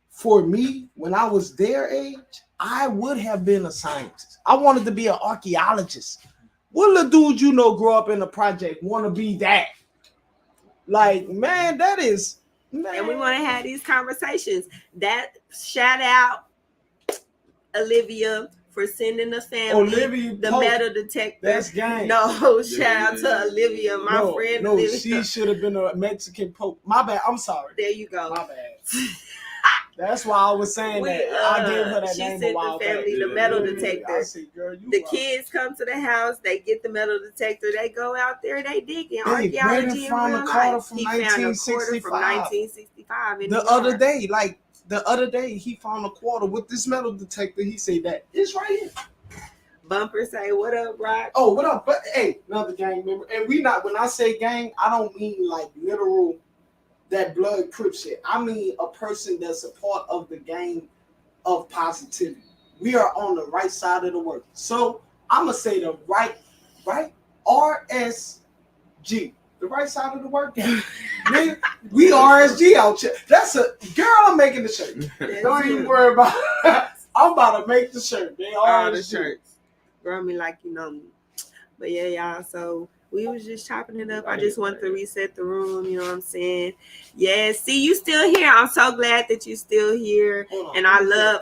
for me, when I was their age, I would have been a scientist. I wanted to be an archaeologist. What little dude grow up in a project want to be that? Like, man, that is, man. And we want to have these conversations. That shout out Olivia for sending the family the metal detector. That's gang. No, shout out to Olivia, my friend Olivia. She should have been a Mexican Pope. My bad. I'm sorry. There you go. My bad. That's why I was saying that. I gave her that name a while back. She sent the family the metal detector. I said, girl, the kids come to the house, they get the metal detector, they go out there, they dig in archaeology in real life. He found a quarter from 1965 in the other day, he found a quarter with this metal detector. He said that it's right here. Bumper say, "What up, Rock?" Oh, what up? But hey, another gang member, and when I say gang, I don't mean like literal that blood crip shit. I mean a person that's a part of the gang of positivity. We are on the right side of the work. So I'm gonna say the right RSG, the right side of the work. We RSG out here. That's a girl. I'm making the shirt. Don't even worry about it. I'm about to make the shirt. They are the shirts. Girl, me like you know me. But yeah, y'all. So we was just chopping it up. I just wanted to reset the room. You know what I'm saying? Yeah. See, you still here. I'm so glad that you still here. And I love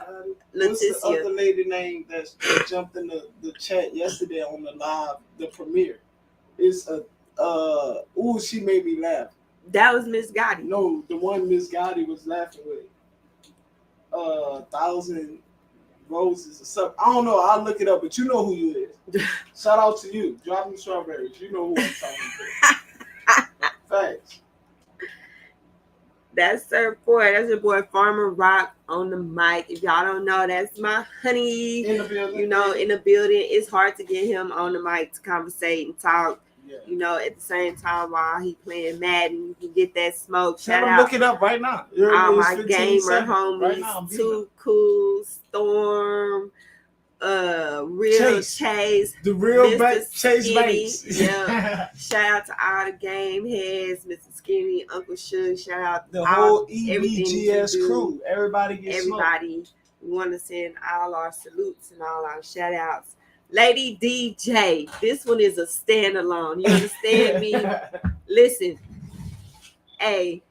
Leticia. What's the other lady name that jumped in the chat yesterday on the live, the premiere? It's she made me laugh. That was Miss Gotti. No, the one Miss Gotti was laughing with. 1,000 Roses or something. I don't know. I'll look it up, but you know who you is. Shout out to you. Drop me strawberries. You know who I'm talking to. Thanks. That's Sir Boy. That's your boy FarmHer Rock on the mic. If y'all don't know, that's my honey. In the building. In the building. It's hard to get him on the mic to conversate and talk. Yeah. At the same time while he playing Madden, you can get that smoke. Shout out. Look it up right now. All my gamer homies, right now, Too Cool, Storm, Real Chase, the real Chase Banks. Yeah. Shout out to all the game heads, Mr. Skinny, Uncle Suge. Shout out the whole EBGS crew. Everybody gets smoked. We want to send all our salutes and all our shout outs. Lady DJ, this one is a standalone. You understand me? Listen, hey,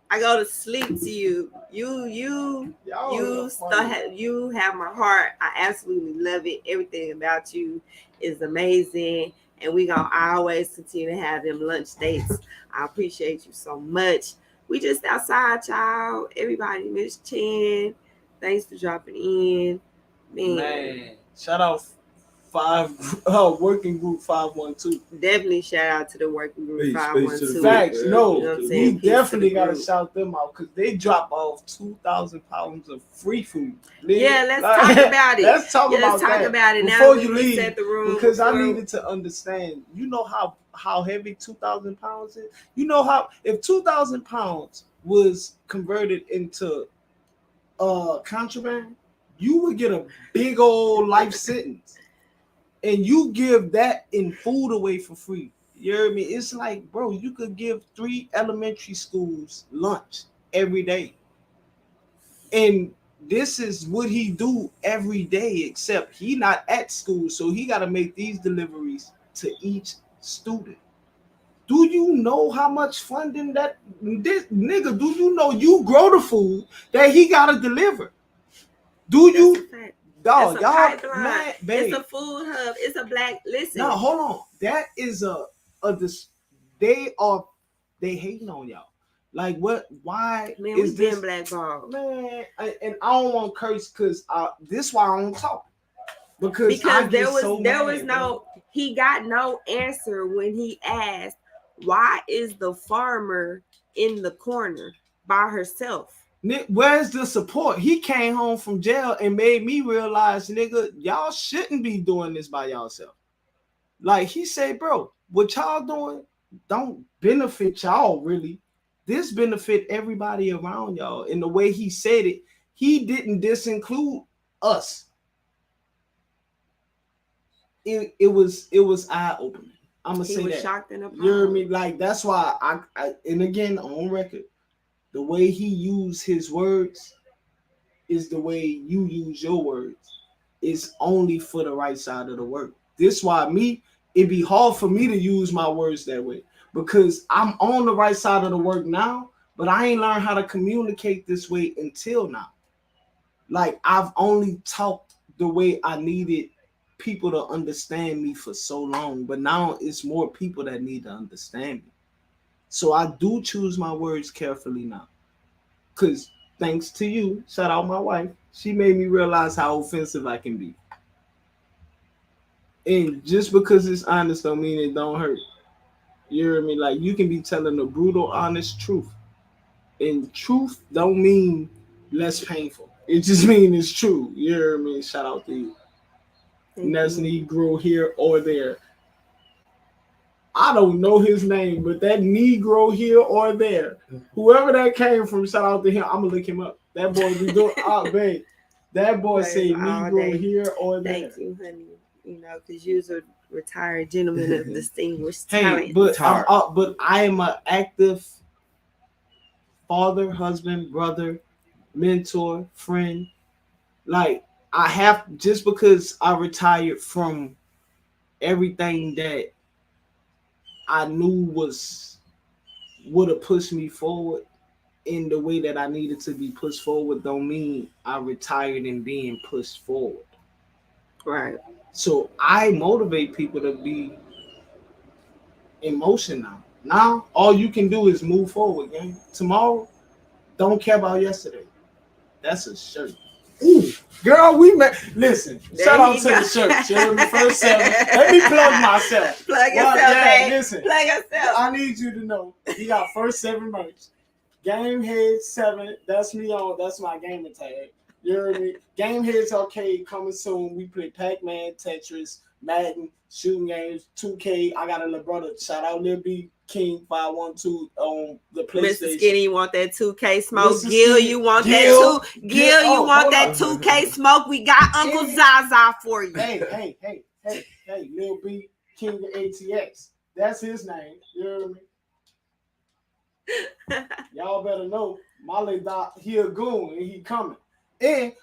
I go to sleep to you. You have my heart. I absolutely love it. Everything about you is amazing, and we gonna always continue to have them lunch dates. I appreciate you so much. we just outside, y'all. Everybody, Miss Chan, thanks for dropping in. Man. Shout out working group 512. Definitely shout out to the working group Peace, peace 512. to the Facts, You no, know what I'm we saying? Peace to definitely the gotta group. shout them out because they drop off 2,000 pounds of free food. Yeah, let's talk about it. Let's talk Yeah, about let's talk that about it before now. you We leave, set the room because I before- needed to understand. You know how heavy 2,000 pounds is. You know how if 2,000 pounds was converted into contraband, you would get a big old life sentence. And you give that in food away for free. You hear me? It's like, bro, you could give 3 elementary schools lunch every day. And this is what he do every day, except he not at school, so he got to make these deliveries to each student. Do you know how much funding that this nigga? Do you know you grow the food that he got to deliver? Do That's you? a fact. Dog, It's a y'all, pipeline. man, babe. It's a food hub. It's a black. Listen. No, hold on. That is they hating on y'all. Like what? Why Man, is we this? been blackballed. Man, and I don't want to curse because this why I don't talk. Because there was so there mad, was no he got no answer when he asked why is the farmer in the corner by herself. Where's the support? He came home from jail and made me realize, nigga, y'all shouldn't be doing this by yourself. Like he said, bro, what y'all doing don't benefit y'all really. This benefit everybody around y'all. And the way he said it, he didn't disinclude us. It was eye opening. I'm gonna say He was that. shocked and appalled. You hear me? Like that's why I and again on record, the way he used his words is the way you use your words. It's only for the right side of the work. This why it'd be hard for me to use my words that way because I'm on the right side of the work now, but I ain't learned how to communicate this way until now. Like I've only talked the way I needed people to understand me for so long, but now it's more people that need to understand me. So I do choose my words carefully now. Because thanks to you, shout out my wife, she made me realize how offensive I can be. And just because it's honest don't mean it don't hurt. You hear me? Like you can be telling the brutal, honest truth. And truth don't mean less painful. It just means it's true. You hear me? Shout out to you. And that's Negro here or there. I don't know his name, but that Negro here or there, whoever that came from, shout out to him. I'm gonna look him up. That boy be doing babe. That boy say Negro here or there. Thank you, honey. You know, because you're a retired gentleman of distinguished hey, talent. but I am an active father, husband, brother, mentor, friend. Like I have just because I retired from everything that I knew would have pushed me forward in the way that I needed to be pushed forward don't mean I retired in being pushed forward. Right. So I motivate people to be in motion now. Now all you can do is move forward, gang. Tomorrow, don't care about yesterday. That's a shirt. Ooh, girl, we met. Listen, shout out to the shirt. Jeremy First 7. Let me plug myself. Plug yourself, babe. Listen, plug yourself. I need you to know he got First 7 merch. Gamehead 7. That's me on. That's my gamer tag. You heard me? Gameheads Arcade coming soon. We play Pac-Man, Tetris, Madden, shooting games, 2K. I got a little brother. Shout out Lil B King 512 on the PlayStation. Mr. Skinny, you want that 2K smoke? Mr. Gil, Skinny, you want Gil, that 2? Gil, you want that 2K smoke? We got Uncle Zaza for you. Hey, Lil B King of ATX. That's his name. You heard me? Y'all better know Molly Doc, he a goon and he coming. And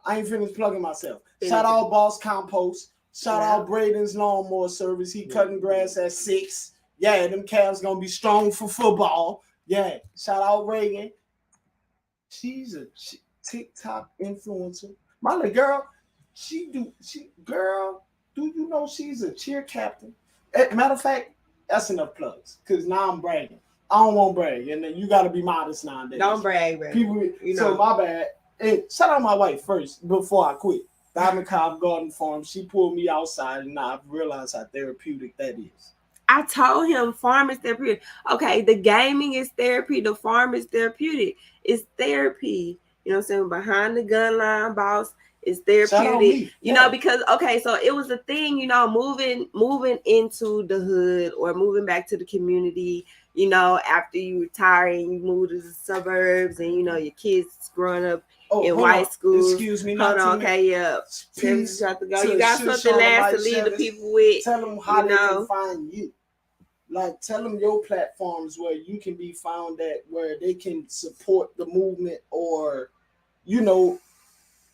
I ain't finished plugging myself. Shout out Boss Compost. Shout out Braden's Lawnmower Service. He cutting grass at 6. Yeah, them calves gonna be strong for football. Yeah, shout out Reagan. She's a TikTok influencer. Molly girl, girl, do you know she's a cheer captain? Matter of fact, that's enough plugs because now I'm bragging. I don't want to brag, and then you got to be modest nowadays. Don't brag, bro. People, You so know. my bad. And shout out my wife first before I quit. Diamond Cobb Garden Farm. She pulled me outside, and I've realized how therapeutic that is. I told him farm is therapeutic. Okay, the gaming is therapy. The farm is therapeutic. It's therapy. You know what I'm saying? Behind the gun line, boss. It's Shout out therapeutic. me. You know, because okay, so it was a thing, you know, moving into the hood or moving back to the community, you know, after you retire and you move to the suburbs and you know your kids growing up in hold white on. schools. Excuse me. Hold on, okay, yeah. Peace. You got to go. to You got Shush something on the last to Mike leave the Shevis. people with. Tell them how you they know. can find you. Like, tell them your platforms where you can be found at, where they can support the movement, or, you know,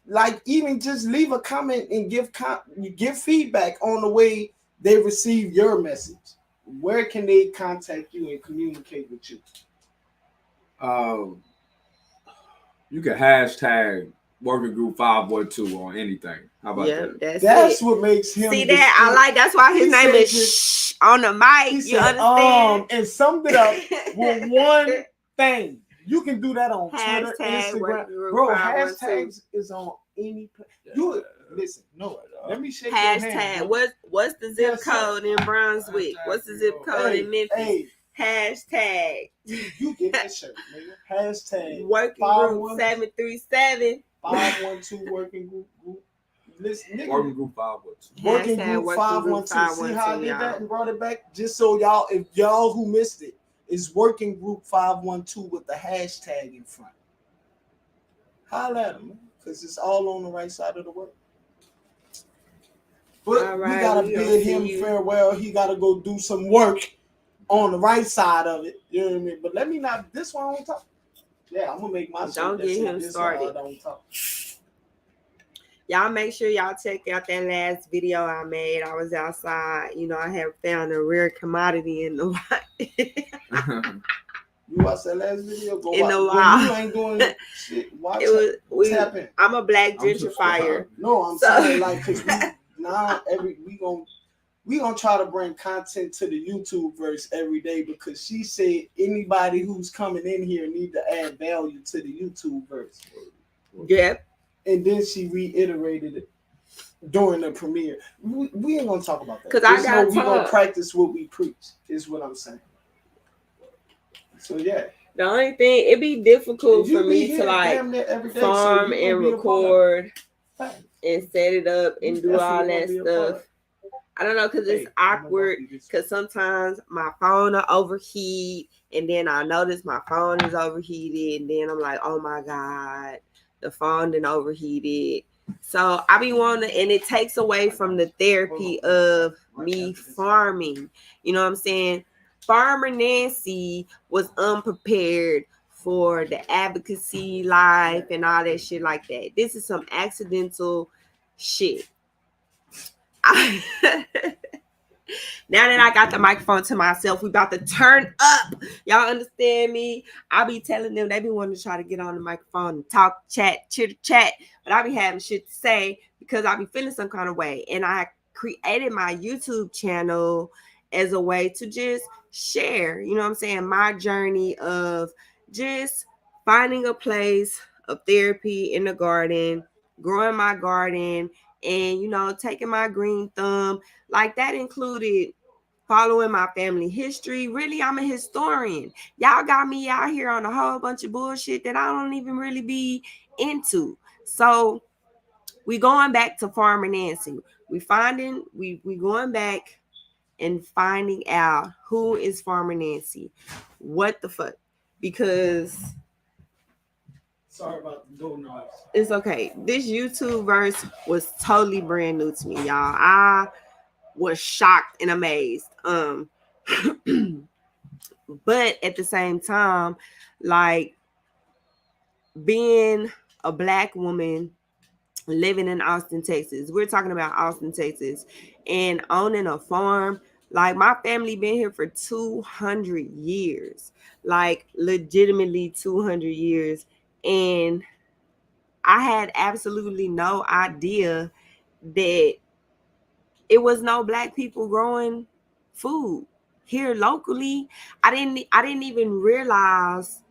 like even just leave a comment and give feedback on the way they receive your message. Where can they contact you and communicate with you? You can hashtag Working Group 512 on anything. How about that? That's what makes him. See that? I like. That's why his name is Shh on the mic. He You said, understand? and summed it up with one thing. You can do that on Twitter, Hashtag Instagram, Working Group bro. 512. Hashtags is on any. You listen. No, let me shake your hand. Hashtag. Bro. What's the zip code in Brunswick? What's the zip code in Memphis? Hey, hashtag. You get that shirt, nigga. Hashtag Working Group 737. 512 Working Group. Listen, nigga. Working Group 512. Working Group 512. See how I did that and brought it back? Just so y'all, if y'all who missed it, it's Working Group 512 with the hashtag in front. Holla at them, because it's all on the right side of the world. But we gotta bid him farewell. He gotta go do some work on the right side of it. You know what I mean? But let me not. This one I don't talk. Yeah, I'm gonna make my. Don't get him started. Don't talk. Y'all make sure y'all check out that last video I made. I was outside. You know, I have found a rare commodity in the wild. You watched that last video? Go in watch. the wild. You ain't doing shit. Watch it. Tap in. I'm a black gentrifier. I'm saying like, cause we gonna try to bring content to the YouTube verse every day, because she said anybody who's coming in here need to add value to the YouTube verse. Yep. And then she reiterated it during the premiere. We ain't gonna talk about that. Because we gonna practice what we preach, is what I'm saying. So yeah. The only thing, it'd be difficult for me to like farm and record and set it up and do all that stuff. I don't know, because it's awkward, because sometimes my phone will overheat, and then I notice my phone is overheated, and then I'm like, oh my God, the phone didn't overheated. So I be wanting to, and it takes away from the therapy of me farming. You know what I'm saying? Farmer Nancy was unprepared for the advocacy life and all that shit like that. This is some accidental shit. Now that I got the microphone to myself, we about to turn up. Y'all understand me? I be telling them they be wanting to try to get on the microphone and talk, chat, chitter chat, but I be having shit to say because I be feeling some kind of way. And I created my YouTube channel as a way to just share, you know what I'm saying, my journey of just finding a place of therapy in the garden, growing my garden, and, you know, taking my green thumb. Like, that included following my family history. Really, I'm a historian. Y'all got me out here on a whole bunch of bullshit that I don't even really be into. So we going back to Farmer Nancy. We going back and finding out who is Farmer Nancy. What the fuck? Because sorry about the door noise. It's okay. This YouTube verse was totally brand new to me, y'all. I was shocked and amazed. But at the same time, like, being a Black woman living in Austin, Texas. We're talking about Austin, Texas, and owning a farm. Like, my family been here for 200 years, like legitimately 200 years. And I had absolutely no idea that it was no Black people growing food. here locally, I didn't even realize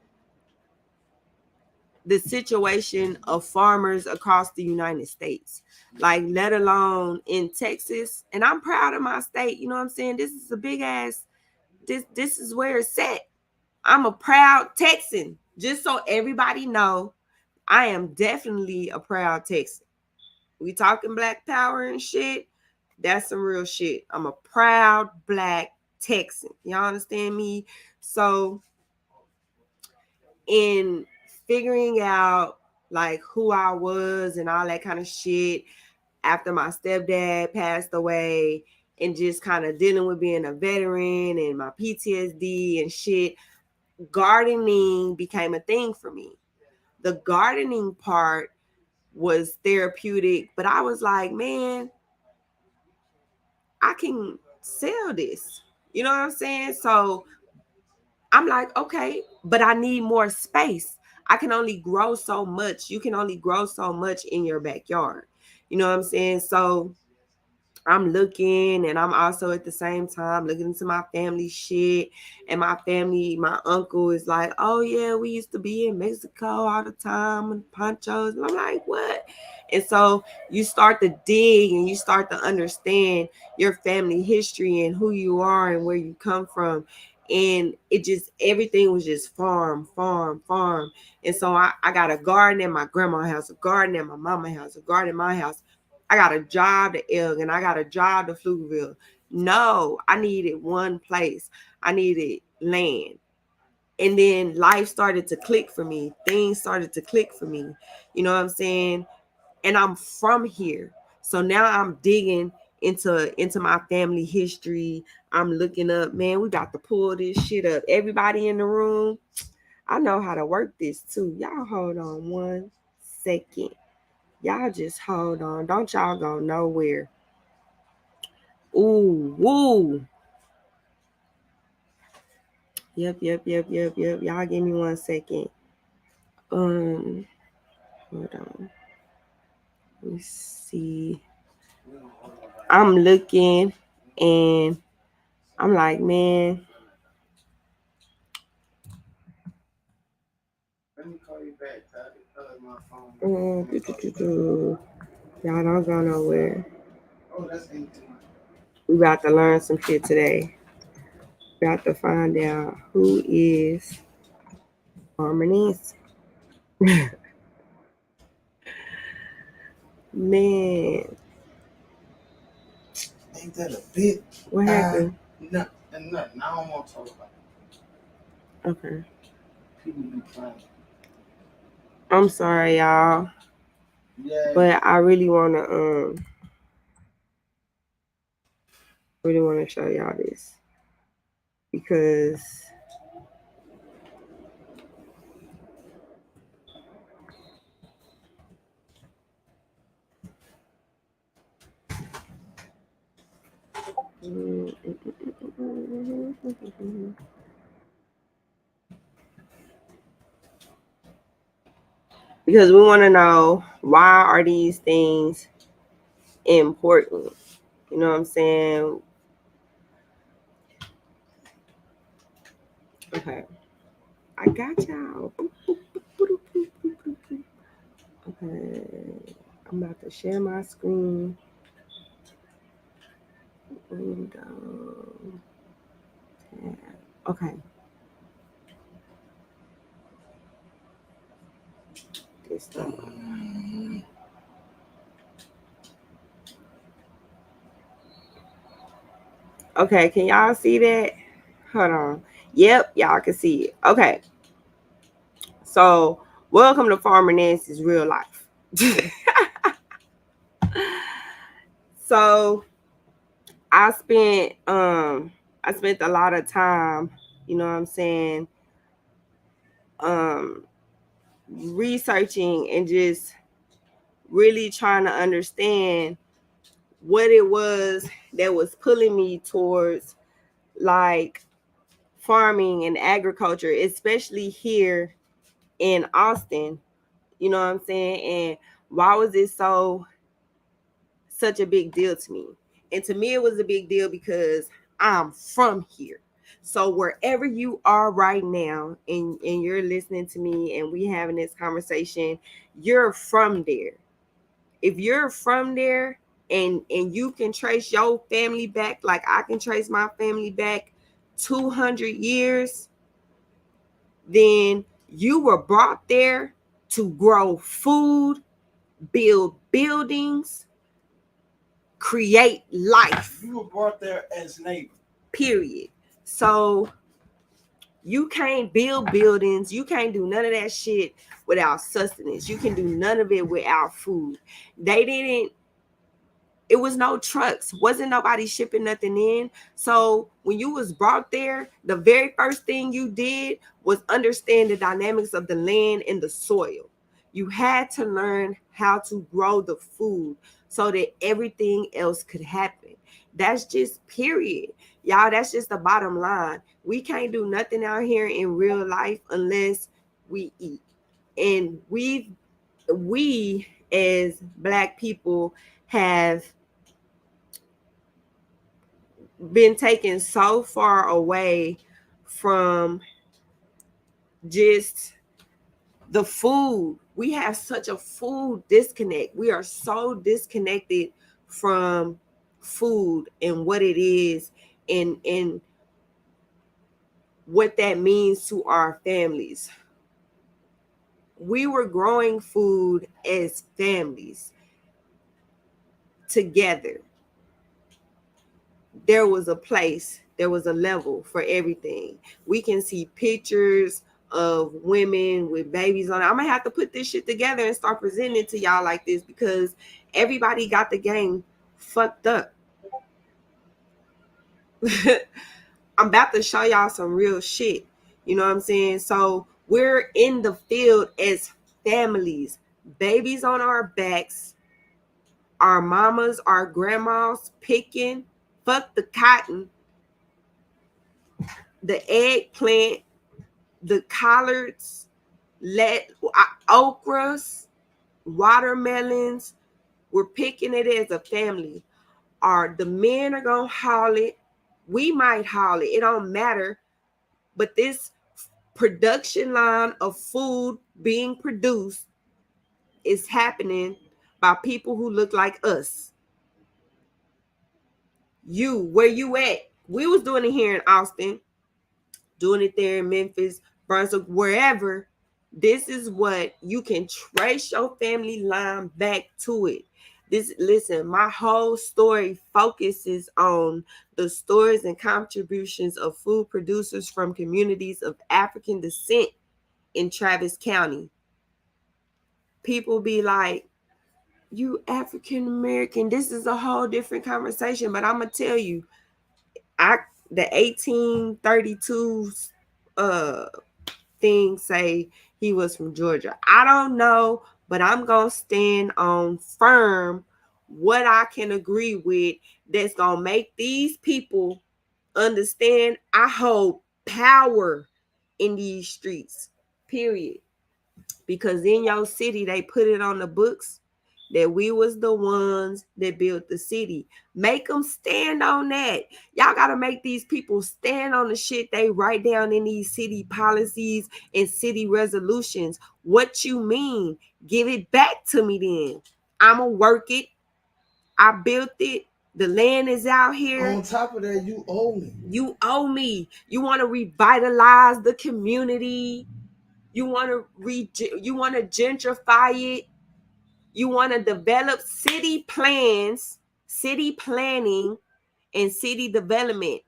the situation of farmers across the United States, like let alone in Texas. And I'm proud of my state. You know what I'm saying? This is a big ass. This is where it's at. I'm a proud Texan. Just so everybody know, I am definitely a proud Texan. We talking Black Power and shit. That's some real shit. I'm a proud Black Texan. Y'all understand me? So in figuring out like who I was and all that kind of shit after my stepdad passed away, and just kind of dealing with being a veteran and my PTSD and shit, gardening became a thing for me. The gardening part was therapeutic, but I was like, man, I can sell this. You know what I'm saying? So I'm like, okay, but I need more space. I can only grow so much. You can only grow so much in your backyard. You know what I'm saying? So I'm looking, and I'm also at the same time looking into my family shit. And my family, my uncle is like, oh yeah, we used to be in Mexico all the time and ponchos. And I'm like, what? And so you start to dig and you start to understand your family history and who you are and where you come from. And it just, everything was just farm, farm, farm. And so I got a garden at my grandma's house, a garden at my mama's house, a garden at my house. I got a job to Elgin. I got a job to Pflugerville. No, I needed one place. I needed land. And then life started to click for me. Things started to click for me. You know what I'm saying? And I'm from here. So now I'm digging into my family history. I'm looking up, man, we got to pull this shit up. Everybody in the room, I know how to work this too. Y'all hold on 1 second. Y'all just hold on. Don't y'all go nowhere. Ooh, woo. Yep. Y'all give me 1 second. Hold on. Let me see. I'm looking and I'm like, man. Let me call you back. My phone. Y'all don't go nowhere. Oh, that's empty. We about to learn some shit today. We about to find out who is Harmonies. Man, Ain't that a bit? what happened? Nothing. I don't want to talk about it. Okay. People be crying. I'm sorry, y'all. Yeah. But I really wanna show y'all this. Because we want to know, why are these things important? You know what I'm saying? Okay. I got y'all. Okay. I'm about to share my screen. Window. Okay. This time. Okay, can y'all see that? Hold on. Yep, y'all can see it. Okay. So, welcome to Farmer Nancy's Real Life. So, I spent a lot of time, you know what I'm saying, researching and just really trying to understand what it was that was pulling me towards like farming and agriculture, especially here in Austin. You know what I'm saying? And why was it such a big deal to me? And to me, it was a big deal because I'm from here. So wherever you are right now and you're listening to me and we having this conversation, you're from there. If you're from there and you can trace your family back like I can trace my family back 200 years, then you were brought there to grow food, build buildings, create life. You were brought there as neighbor. Period. So you can't build buildings. You can't do none of that shit without sustenance. You can do none of it without food. They didn't. It was no trucks. Wasn't nobody shipping nothing in. So when you was brought there, the very first thing you did was understand the dynamics of the land and the soil. You had to learn how to grow the food so that everything else could happen. That's just period. Y'all, that's just the bottom line. We can't do nothing out here in real life unless we eat. And we as Black people have been taken so far away from just the food. We have such a food disconnect. We are so disconnected from food and what it is and what that means to our families. We were growing food as families together. There was a place, there was a level for everything. We can see pictures of women with babies on it. I'm gonna have to put this shit together and start presenting it to y'all like this because everybody got the game fucked up. I'm about to show y'all some real shit. You know what I'm saying? So we're in the field as families, babies on our backs, our mamas, our grandmas picking, fuck the cotton, the eggplant, the collards, okras, watermelons. We're picking it as a family. The men are gonna haul it. We might haul it. It don't matter. But this production line of food being produced is happening by people who look like us. Where you at? We was doing it here in Austin, doing it there in Memphis, Brunswick, wherever. This is what you can trace your family line back to it. Listen, my whole story focuses on the stories and contributions of food producers from communities of African descent in Travis County. People be like, you African American, this is a whole different conversation, but I'm gonna tell you, the 1832 thing say he was from Georgia. I don't know, but I'm gonna stand on firm what I can agree with that's gonna make these people understand I hold power in these streets, period. Because in your city, they put it on the books that we was the ones that built the city. Make them stand on that. Y'all got to make these people stand on the shit they write down in these city policies and city resolutions. What you mean? Give it back to me then. I'ma work it. I built it. The land is out here. On top of that, you owe me. You owe me. You want to revitalize the community. You want to gentrify it. You want to develop city plans, city planning, and city development.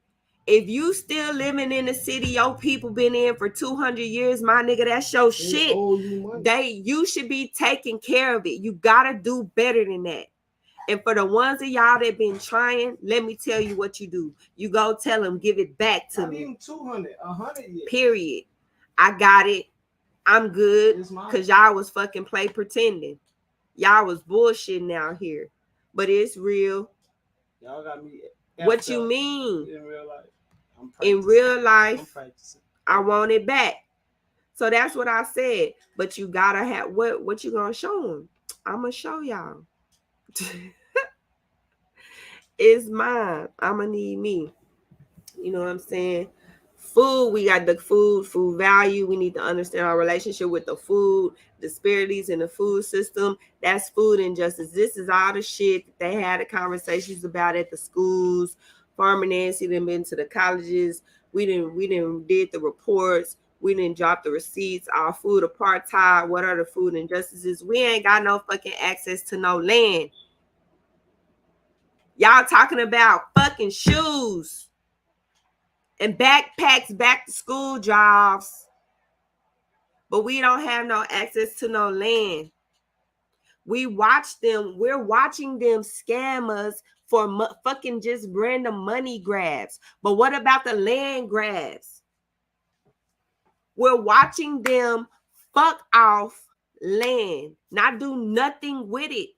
If you still living in the city your people been in for 200 years, my nigga, that's your shit. You should be taking care of it. You gotta do better than that. And for the ones of y'all that been trying, let me tell you what you do. You go tell them, give it back to me. Even 200, 100 years. Period. I got it. I'm good. Because y'all was fucking play pretending. Y'all was bullshitting out here. But it's real. Y'all got me. What you mean? In real life. In real life, I want it back. So that's what I said. But you gotta have what you gonna show them? I'm gonna show y'all. It's mine. I'm gonna need me. You know what I'm saying? Food, we got the food value. We need to understand our relationship with the food, disparities in the food system. That's food injustice. This is all the shit that they had the conversations about at the schools. Farmer Nancy done been to the colleges. We didn't did the reports. We didn't drop the receipts. Our food apartheid. What are the food injustices? We ain't got no fucking access to no land. Y'all talking about fucking shoes and backpacks, back to school jobs, but we don't have no access to no land. We're watching them scam us for fucking just random money grabs. But what about the land grabs? We're watching them fuck off land, not do nothing with it.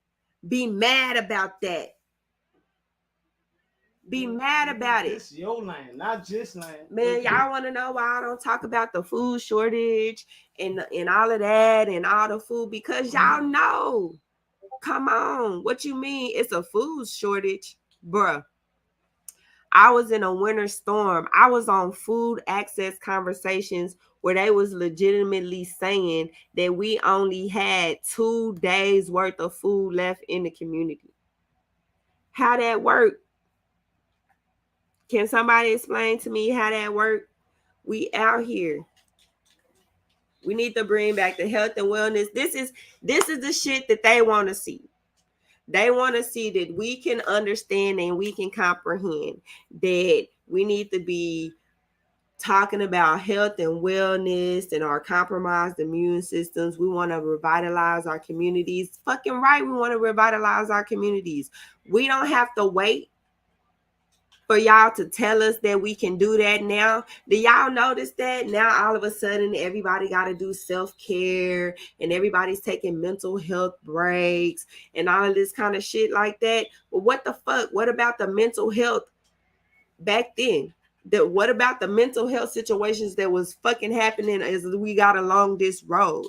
Be mad about that. Be mad about it. It's your land, not just land. Man, y'all want to know why I don't talk about the food shortage and all of that and all the food? Because y'all know. Come on. What you mean? It's a food shortage? Bruh. I was in a winter storm. I was on food access conversations where they was legitimately saying that we only had 2 days worth of food left in the community. How that work? Can somebody explain to me how that work? We out here. We need to bring back the health and wellness. This is the shit that they want to see. They want to see that we can understand and we can comprehend that we need to be talking about health and wellness and our compromised immune systems. We want to revitalize our communities. Fucking right, we want to revitalize our communities. We don't have to wait for y'all to tell us that we can do that now. Do y'all notice that now all of a sudden everybody got to do self-care and everybody's taking mental health breaks and all of this kind of shit like that? But what the fuck? What about the mental health back then? What about the mental health situations that was fucking happening as we got along this road?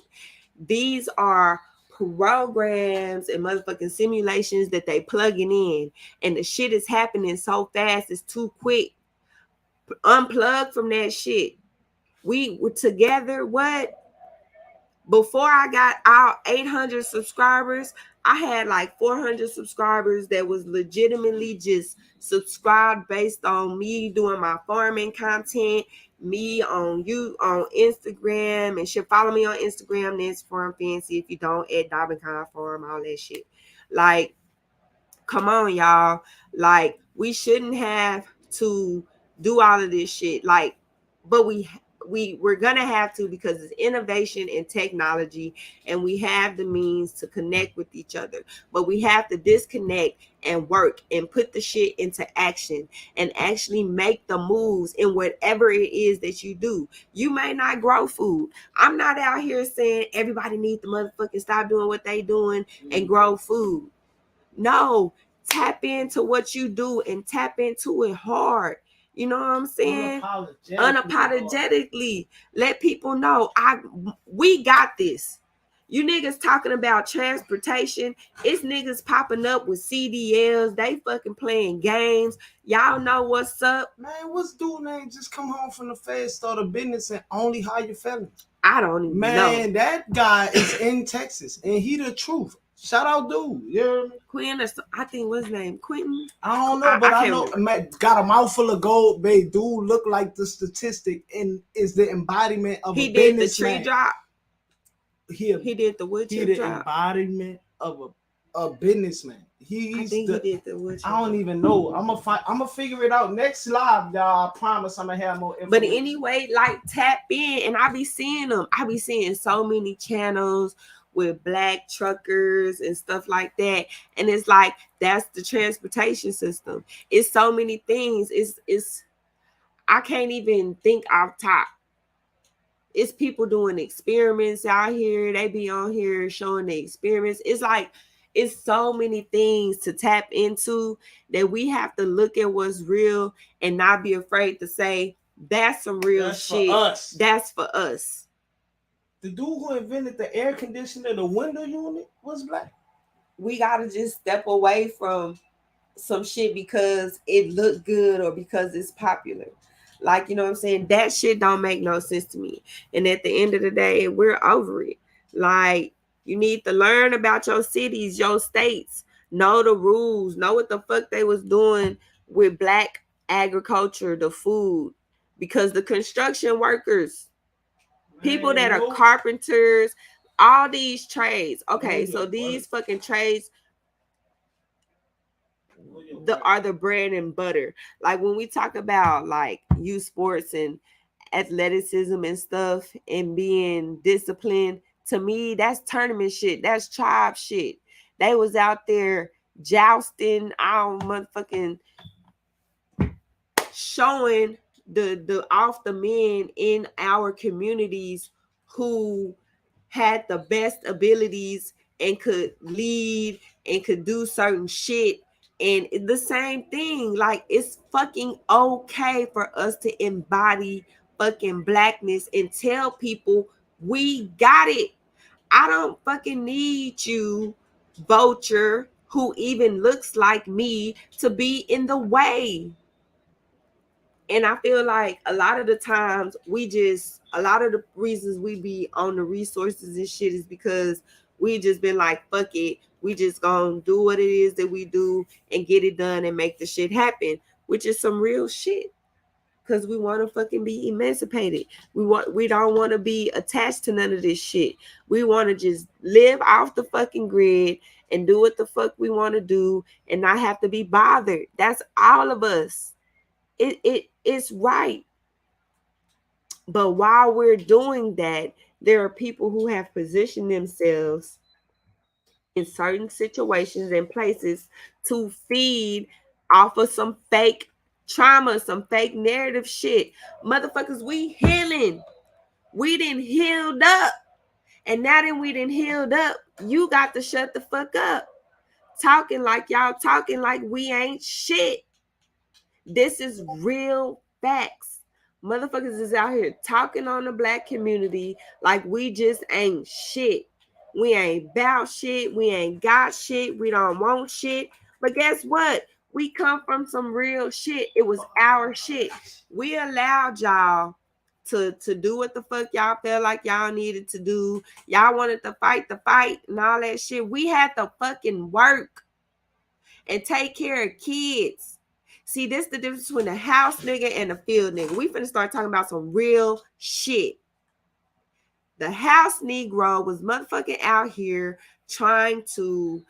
These are programs and motherfucking simulations that they plugging in, and the shit is happening so fast, it's too quick. Unplug from that shit. We were together, what? Before I got our 800 subscribers, I had like 400 subscribers that was legitimately just subscribed based on me doing my farming content, me on Instagram, and shit. Follow me on Instagram, Nancy Farm Fancy. If you don't, at Dobbin Farm, all that shit. Like, come on, y'all. Like, we shouldn't have to do all of this shit. Like, but we're gonna have to, because it's innovation and technology, and we have the means to connect with each other. But we have to disconnect and work and put the shit into action and actually make the moves in whatever it is that you do. You may not grow food. I'm not out here saying everybody needs to motherfucking stop doing what they doing and grow food. No, tap into what you do and tap into it hard. You know what I'm saying? Unapologetically. Let people know we got this. You niggas talking about transportation. It's niggas popping up with CDLs. They fucking playing games. Y'all know what's up. Man, what's dude name just come home from the Fed, start a business, and only hire felons? I don't even know. Man, that guy is in Texas, and he the truth. Shout out, dude. You hear me? Quinn, I think what's his name? Quentin? I don't know, but I know man, got a mouthful of gold, babe. Dude look like the statistic and is the embodiment of a businessman. He did the tree drop. He did the wood chip drop. He the embodiment of a businessman. He did the wood chip. I don't even know. I'm gonna figure it out next live, y'all. I promise I'm gonna have more information. But anyway, like, tap in, and I be seeing them. I be seeing so many channels with black truckers and stuff like that, and it's like, that's the transportation system. It's so many things. It's I can't even think off top. It's people doing experiments out here. They be on here showing the experiments. It's like, it's so many things to tap into that we have to look at what's real and not be afraid to say, that's some real shit. That's for us. The dude who invented the air conditioner, the window unit, was black. We gotta just step away from some shit because it looked good or because it's popular. Like, you know what I'm saying? That shit don't make no sense to me. And at the end of the day, we're over it. Like, you need to learn about your cities, your states, know the rules, know what the fuck they was doing with black agriculture, the food. Because the construction workers, people that are carpenters, all these trades. Okay, so these fucking trades are the bread and butter. Like when we talk about like youth sports and athleticism and stuff and being disciplined, to me that's tournament shit. That's tribe shit. They was out there jousting, our motherfucking showing the off the men in our communities who had the best abilities and could lead and could do certain shit. And the same thing, like it's fucking okay for us to embody fucking blackness and tell people we got it. I don't fucking need you, vulture, who even looks like me, to be in the way. And I feel like a lot of the times a lot of the reasons we be on the resources and shit is because we just been like, fuck it. We just gonna do what it is that we do and get it done and make the shit happen, which is some real shit. Cause we want to fucking be emancipated. We don't want to be attached to none of this shit. We want to just live off the fucking grid and do what the fuck we want to do and not have to be bothered. That's all of us. It's right. But while we're doing that, there are people who have positioned themselves in certain situations and places to feed off of some fake trauma, some fake narrative shit. Motherfuckers, we healing. We done healed up. And now that we done healed up, you got to shut the fuck up. Talking like y'all talking like we ain't shit. This is real facts. Motherfuckers is out here talking on the black community like we just ain't shit. We ain't about shit. We ain't got shit. We don't want shit. But guess what? We come from some real shit. It was our shit. We allowed y'all to do what the fuck y'all felt like y'all needed to do. Y'all wanted to fight the fight and all that shit. We had to fucking work and take care of kids. See, this the difference between a house nigga and a field nigga. We finna start talking about some real shit. The house Negro was motherfucking out here trying to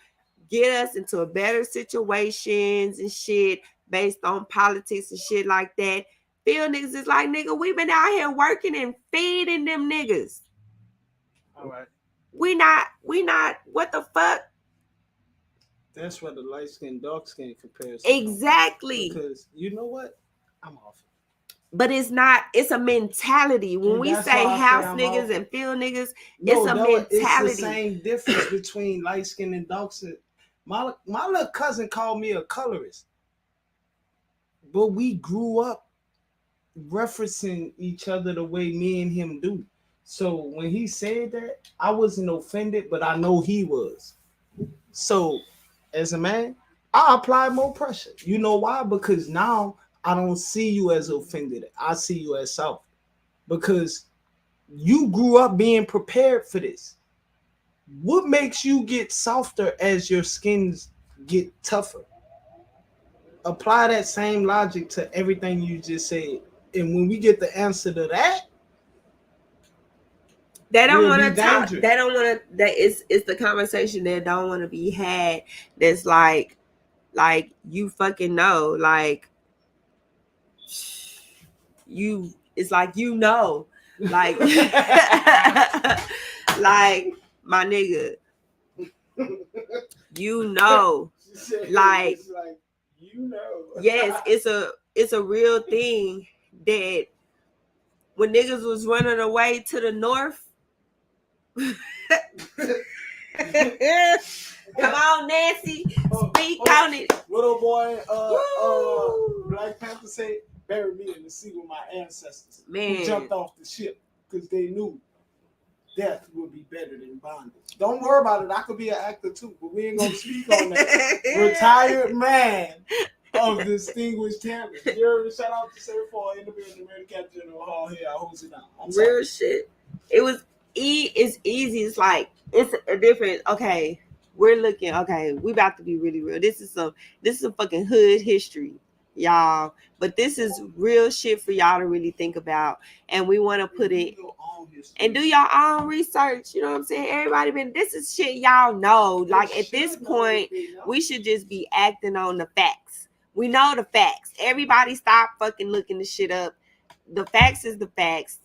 get us into a better situations and shit based on politics and shit like that. Field niggas is like, nigga, we been out here working and feeding them niggas. All right. We not, what the fuck? That's what the light skin, dark skin comparison. Exactly. Because you know what? I'm off. But it's not, it's a mentality. When we say house niggas and field niggas, it's a mentality. It's the same difference between light skin and dark skin. My little cousin called me a colorist. But we grew up referencing each other the way me and him do. So when he said that, I wasn't offended, but I know he was. So as a man, I apply more pressure. You know why? Because now I don't see you as offended. I see you as soft. Because you grew up being prepared for this. What makes you get softer as your skins get tougher? Apply that same logic to everything you just said. And when we get the answer to that, they don't want to talk. They don't want to. That it's the conversation that don't want to be had. That's like you fucking know, like you. It's like you know, like like my nigga, you know, like you know. Yes, it's a real thing that when niggas was running away to the north. Come on, Nancy. Speak on it. Little boy, Black Panther said, bury me in the sea with my ancestors. Man. Who jumped off the ship because they knew death would be better than bondage. Don't worry about it. I could be an actor too, but we ain't gonna speak on that. Retired man of distinguished talent. Jeremy, shout out to Sir Paul in the building, Mary Captain General Hall here. I hold it down. I'm sorry. Real shit. It was it's easy. It's like it's a different. Okay, we're looking. Okay, we about to be really real. This is some fucking hood history, y'all. But this is real shit for y'all to really think about, and we want to put it and do your own research. You know what I'm saying? Everybody been. This is shit y'all know. Like at this point, we should just be acting on the facts. We know the facts. Everybody stop fucking looking the shit up. The facts is the facts.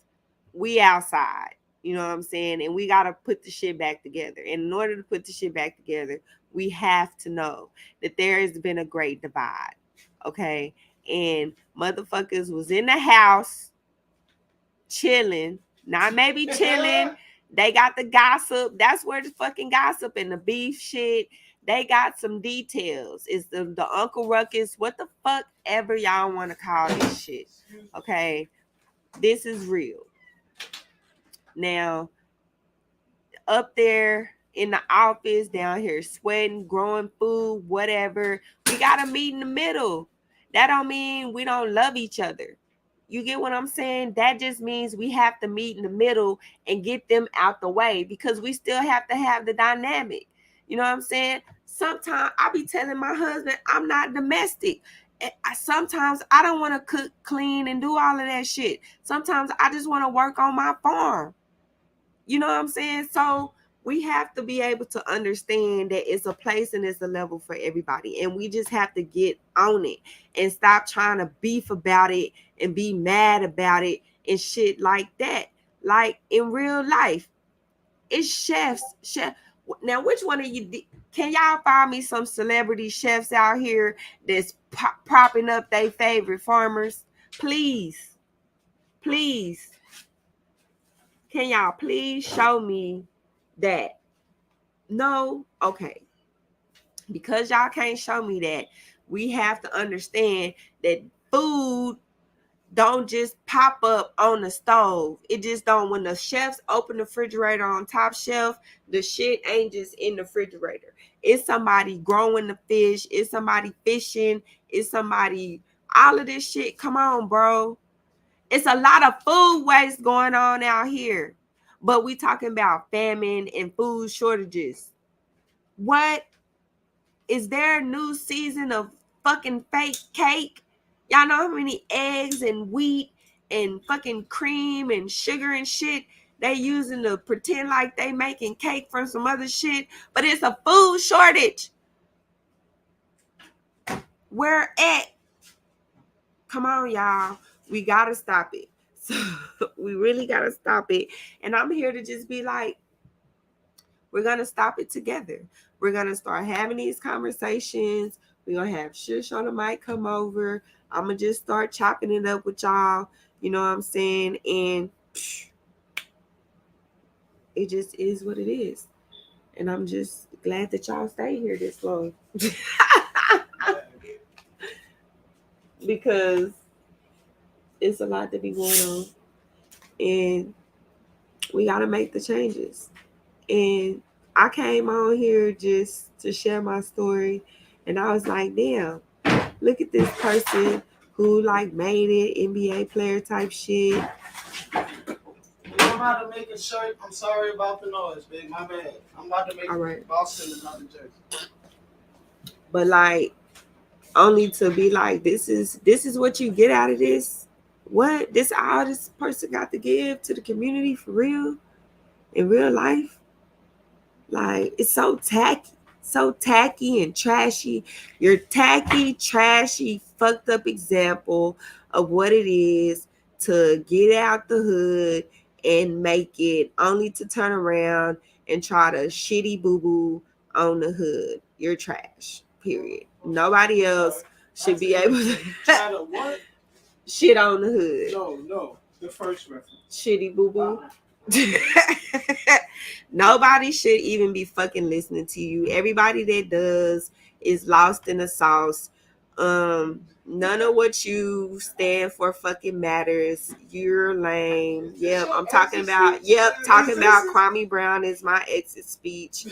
We outside, you know what I'm saying? And we got to put the shit back together. And in order to put the shit back together, we have to know that there has been a great divide, okay? And motherfuckers was in the house chilling, not maybe chilling. They got the gossip. That's where the fucking gossip and the beef shit. They got some details. It's the Uncle Ruckus, what the fuck ever y'all want to call this shit, okay? This is real. Now, up there in the office, down here sweating, growing food, whatever, we got to meet in the middle. That don't mean we don't love each other. You get what I'm saying? That just means we have to meet in the middle and get them out the way because we still have to have the dynamic. You know what I'm saying? Sometimes I be telling my husband I'm not domestic. Sometimes I don't want to cook, clean, and do all of that shit. Sometimes I just want to work on my farm. You know what I'm saying? So we have to be able to understand that it's a place and it's a level for everybody. And we just have to get on it and stop trying to beef about it and be mad about it and shit like that. Like in real life, it's chefs. Now, which one of you, can y'all find me some celebrity chefs out here that's propping up their favorite farmers? Please. Please. Can y'all please show me that? No? Okay. Because y'all can't show me that, we have to understand that food don't just pop up on the stove. It just don't. When the chefs open the refrigerator on top shelf, the shit ain't just in the refrigerator. It's somebody growing the fish. It's somebody fishing. It's somebody, all of this shit. Come on, bro. It's a lot of food waste going on out here. But we talking about famine and food shortages. What? Is there a new season of fucking fake cake? Y'all know how many eggs and wheat and fucking cream and sugar and shit they using to pretend like they making cake from some other shit? But it's a food shortage. Where at? Come on, y'all. We gotta stop it. So we really gotta stop it. And I'm here to just be like, we're gonna stop it together. We're gonna start having these conversations. We're gonna have Shush on the mic come over. I'm gonna just start chopping it up with y'all. You know what I'm saying? And it just is what it is. And I'm just glad that y'all stay here this long. Because it's a lot to be going on. And we got to make the changes. And I came on here just to share my story. And I was like, damn, look at this person who like made it, NBA player type shit. I'm about to make a shirt. I'm sorry about the noise, big. My bad. I'm about to make Boston another jersey. But like, only to be like, this is what you get out of this. What? This all this person got to give to the community for real? In real life? Like, it's so tacky and trashy. You're tacky, trashy, fucked up example of what it is to get out the hood and make it, only to turn around and try to shitty boo-boo on the hood. You're trash, period. Nobody else should be able to try to what? Shit on the hood. No, the first reference. Shitty boo-boo. Nobody should even be fucking listening to you. Everybody that does is lost in the sauce. None of what you stand for fucking matters. You're lame. Yep, I'm talking about. Yep, talking about Kwame Brown is my exit speech.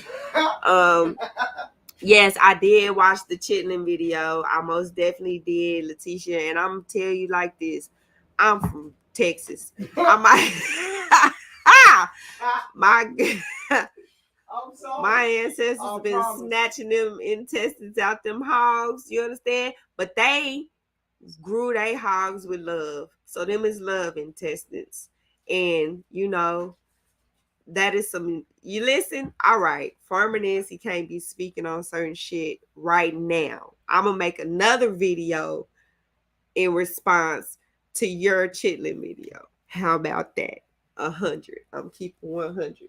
Yes, I did watch the Chitlin video. I most definitely did, Letitia. And I'm gonna tell you like this: I'm from Texas. I might, my ancestors been snatching them intestines out them hogs. You understand? But they grew they hogs with love. So them is love intestines. And you know, that is some you listen. All right, Farmer Nancy can't be speaking on certain shit right now. I'm gonna make another video in response to your chitlin video. How about that? 100. I'm keeping 100.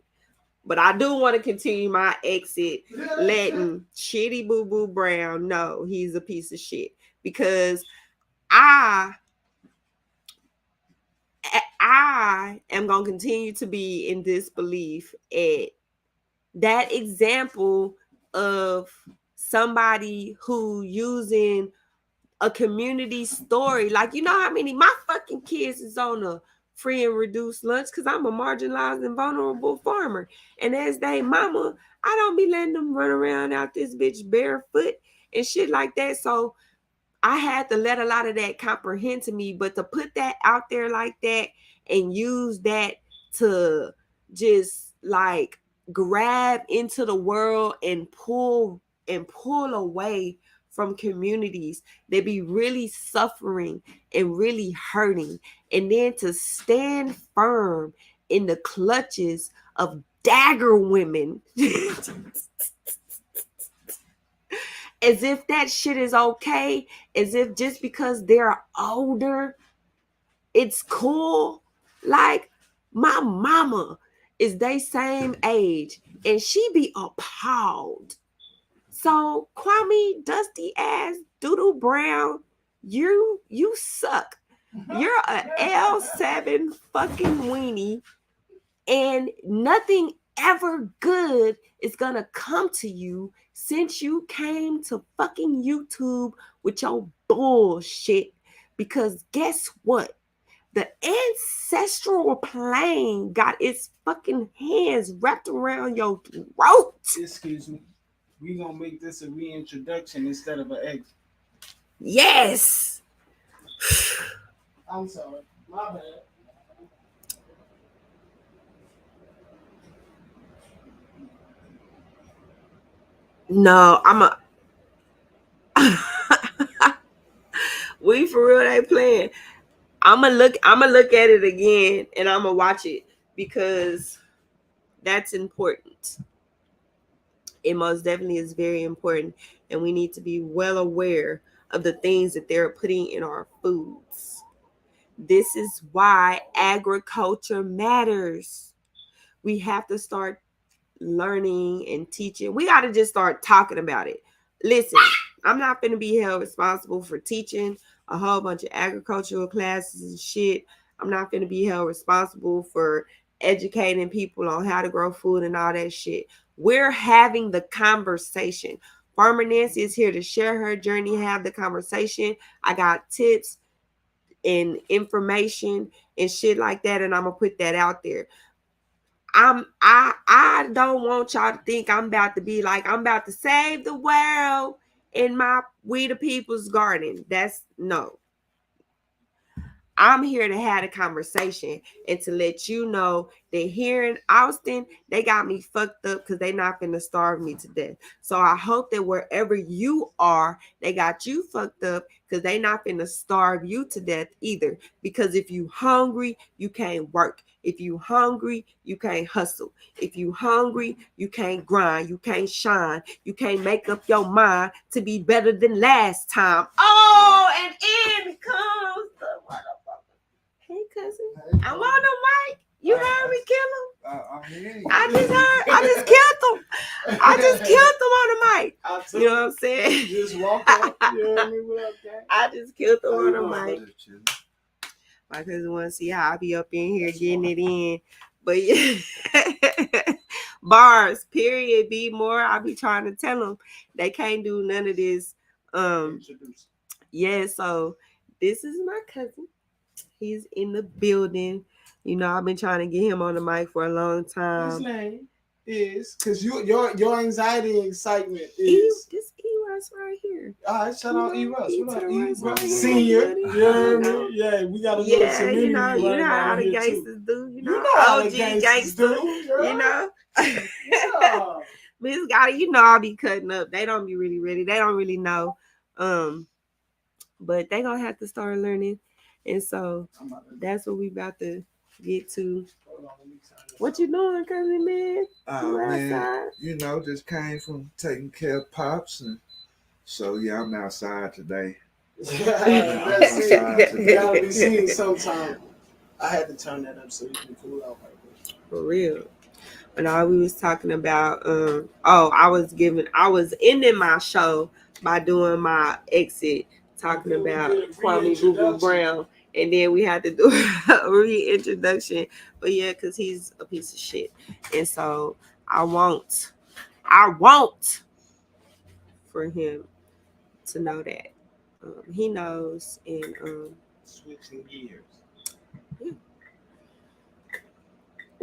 But I do want to continue my exit, letting Shitty Boo Boo Brown know he's a piece of shit, because I am going to continue to be in disbelief at that example of somebody who using a community story. Like, you know how many my fucking kids is on a free and reduced lunch because I'm a marginalized and vulnerable farmer. And as they mama, I don't be letting them run around out this bitch barefoot and shit like that. So I had to let a lot of that comprehend to me, but to put that out there like that and use that to just like grab into the world and pull away from communities that be really suffering and really hurting, and then to stand firm in the clutches of dagger women as if that shit is okay, as if just because they're older, it's cool. Like, my mama is they same age, and she be appalled. So, Kwame, dusty ass, doodle brown, you suck. You're a L7 fucking weenie, and nothing ever good is gonna come to you since you came to fucking YouTube with your bullshit. Because guess what? The ancestral plane got its fucking hands wrapped around your throat. Excuse me. We gonna make this a reintroduction instead of an exit. Yes. I'm sorry. My bad. No, we for real ain't playing. I'm gonna look at it again and I'm gonna watch it because that's important. It most definitely is very important, and we need to be well aware of the things that they're putting in our foods. This is why agriculture matters. We have to start learning and teaching. We got to just start talking about it. Listen, I'm not going to be held responsible for teaching a whole bunch of agricultural classes and shit. I'm not going to be held responsible for educating people on how to grow food and all that shit. We're having the conversation. Farmer Nancy is here to share her journey, have the conversation. I got tips and information and shit like that, and I'm gonna put that out there. I don't want y'all to think I'm about to be like I'm about to save the world in my We the People's garden. That's no. I'm here to have a conversation and to let you know that here in Austin, they got me fucked up because they not going to starve me to death. So I hope that wherever you are, they got you fucked up because they not going to starve you to death either. Because if you hungry, you can't work. If you hungry, you can't hustle. If you hungry, you can't grind. You can't shine. You can't make up your mind to be better than last time. Oh, and in comes the motherfucker. Hey, cousin. Hey, I'm on the mic. You heard me kill him? I just killed him on the mic. You know what I'm saying? Just walk off. You heard me? What up, gang? I just killed him on the mic. My cousin want to see how I be up in here getting it in. But yeah. Bars, period, be more. I be trying to tell them they can't do none of this yeah, so this is my cousin. He's in the building. You know, I've been trying to get him on the mic for a long His time. name is because your anxiety and excitement is. This E-Russ right here. All right, shout out E Russ. E What to up, the E Russ Russ right here, Senior? buddy. You hear You know? me? Yeah, we got a little Yeah, community you right know how now the here too. gangsters do. You know, You know how the OG gangsters do. You know. Yeah. Miss Gotti, you know I'll be cutting up. They don't be really ready. They don't really know. But they gonna have to start learning. And so that's what we about to get to. What you doing, cousin man? You Man, outside? you know, just came from taking care of pops, and so yeah, I'm outside today. That's it. Outside You gotta be today. seen sometime. I had to turn that up so you can cool out right there. For real. And all we was talking about, I was ending my show by doing my exit, talking about Kwame Boo Boo Brown, and then we had to do a reintroduction. But yeah, because he's a piece of shit, and so I want for him to know that he knows, and Switching gears.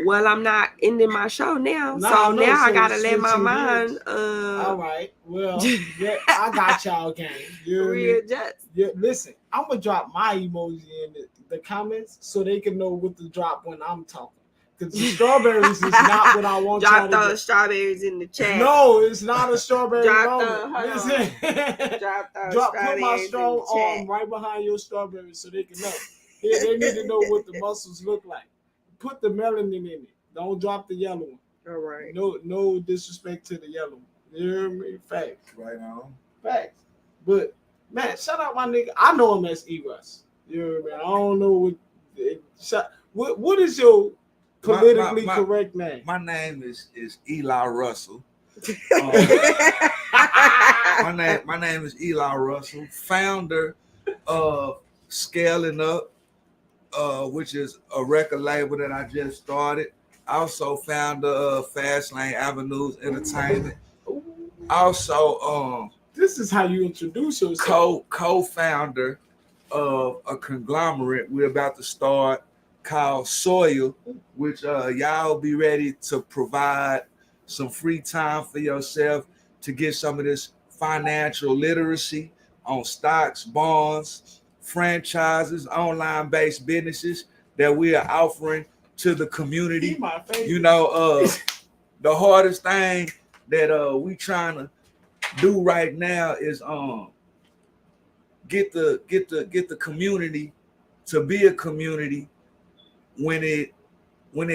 well, I'm not ending my show now, Nah, so no, now I so gotta let my switching mind All right. Well, yeah, I got y'all, gang. You hear me? readjust. Yeah, listen, I'm gonna drop my emoji in the comments so they can know what to drop when I'm talking. Because the strawberries is not what I want y'all Drop to those get. strawberries in the chat. No, it's not a strawberry Drop moment. those. Listen. Drop those Put my strawberries strong in the chat. arm right behind your strawberries so they can know. Yeah, they need to know what the muscles look like. Put the melanin in it. Don't drop the yellow one. All right. No disrespect to the yellow one. You hear me? Facts. Right on. Facts. But man, shout out my nigga. I know him as E-Russ. You know what I mean? I don't know what is your politically My- correct name? My name is Eli Russell. My name is Eli Russell, founder of Scaling Up, which is a record label that I just started. Also founder of Fast Lane Avenues Entertainment. Also This is how you introduce yourself. co-founder of a conglomerate we're about to start called Soil, which y'all be ready to provide some free time for yourself to get some of this financial literacy on stocks, bonds, franchises, online-based businesses that we are offering to the community. My favorite. You know, the hardest thing that we trying to do right now is get the community to be a community when it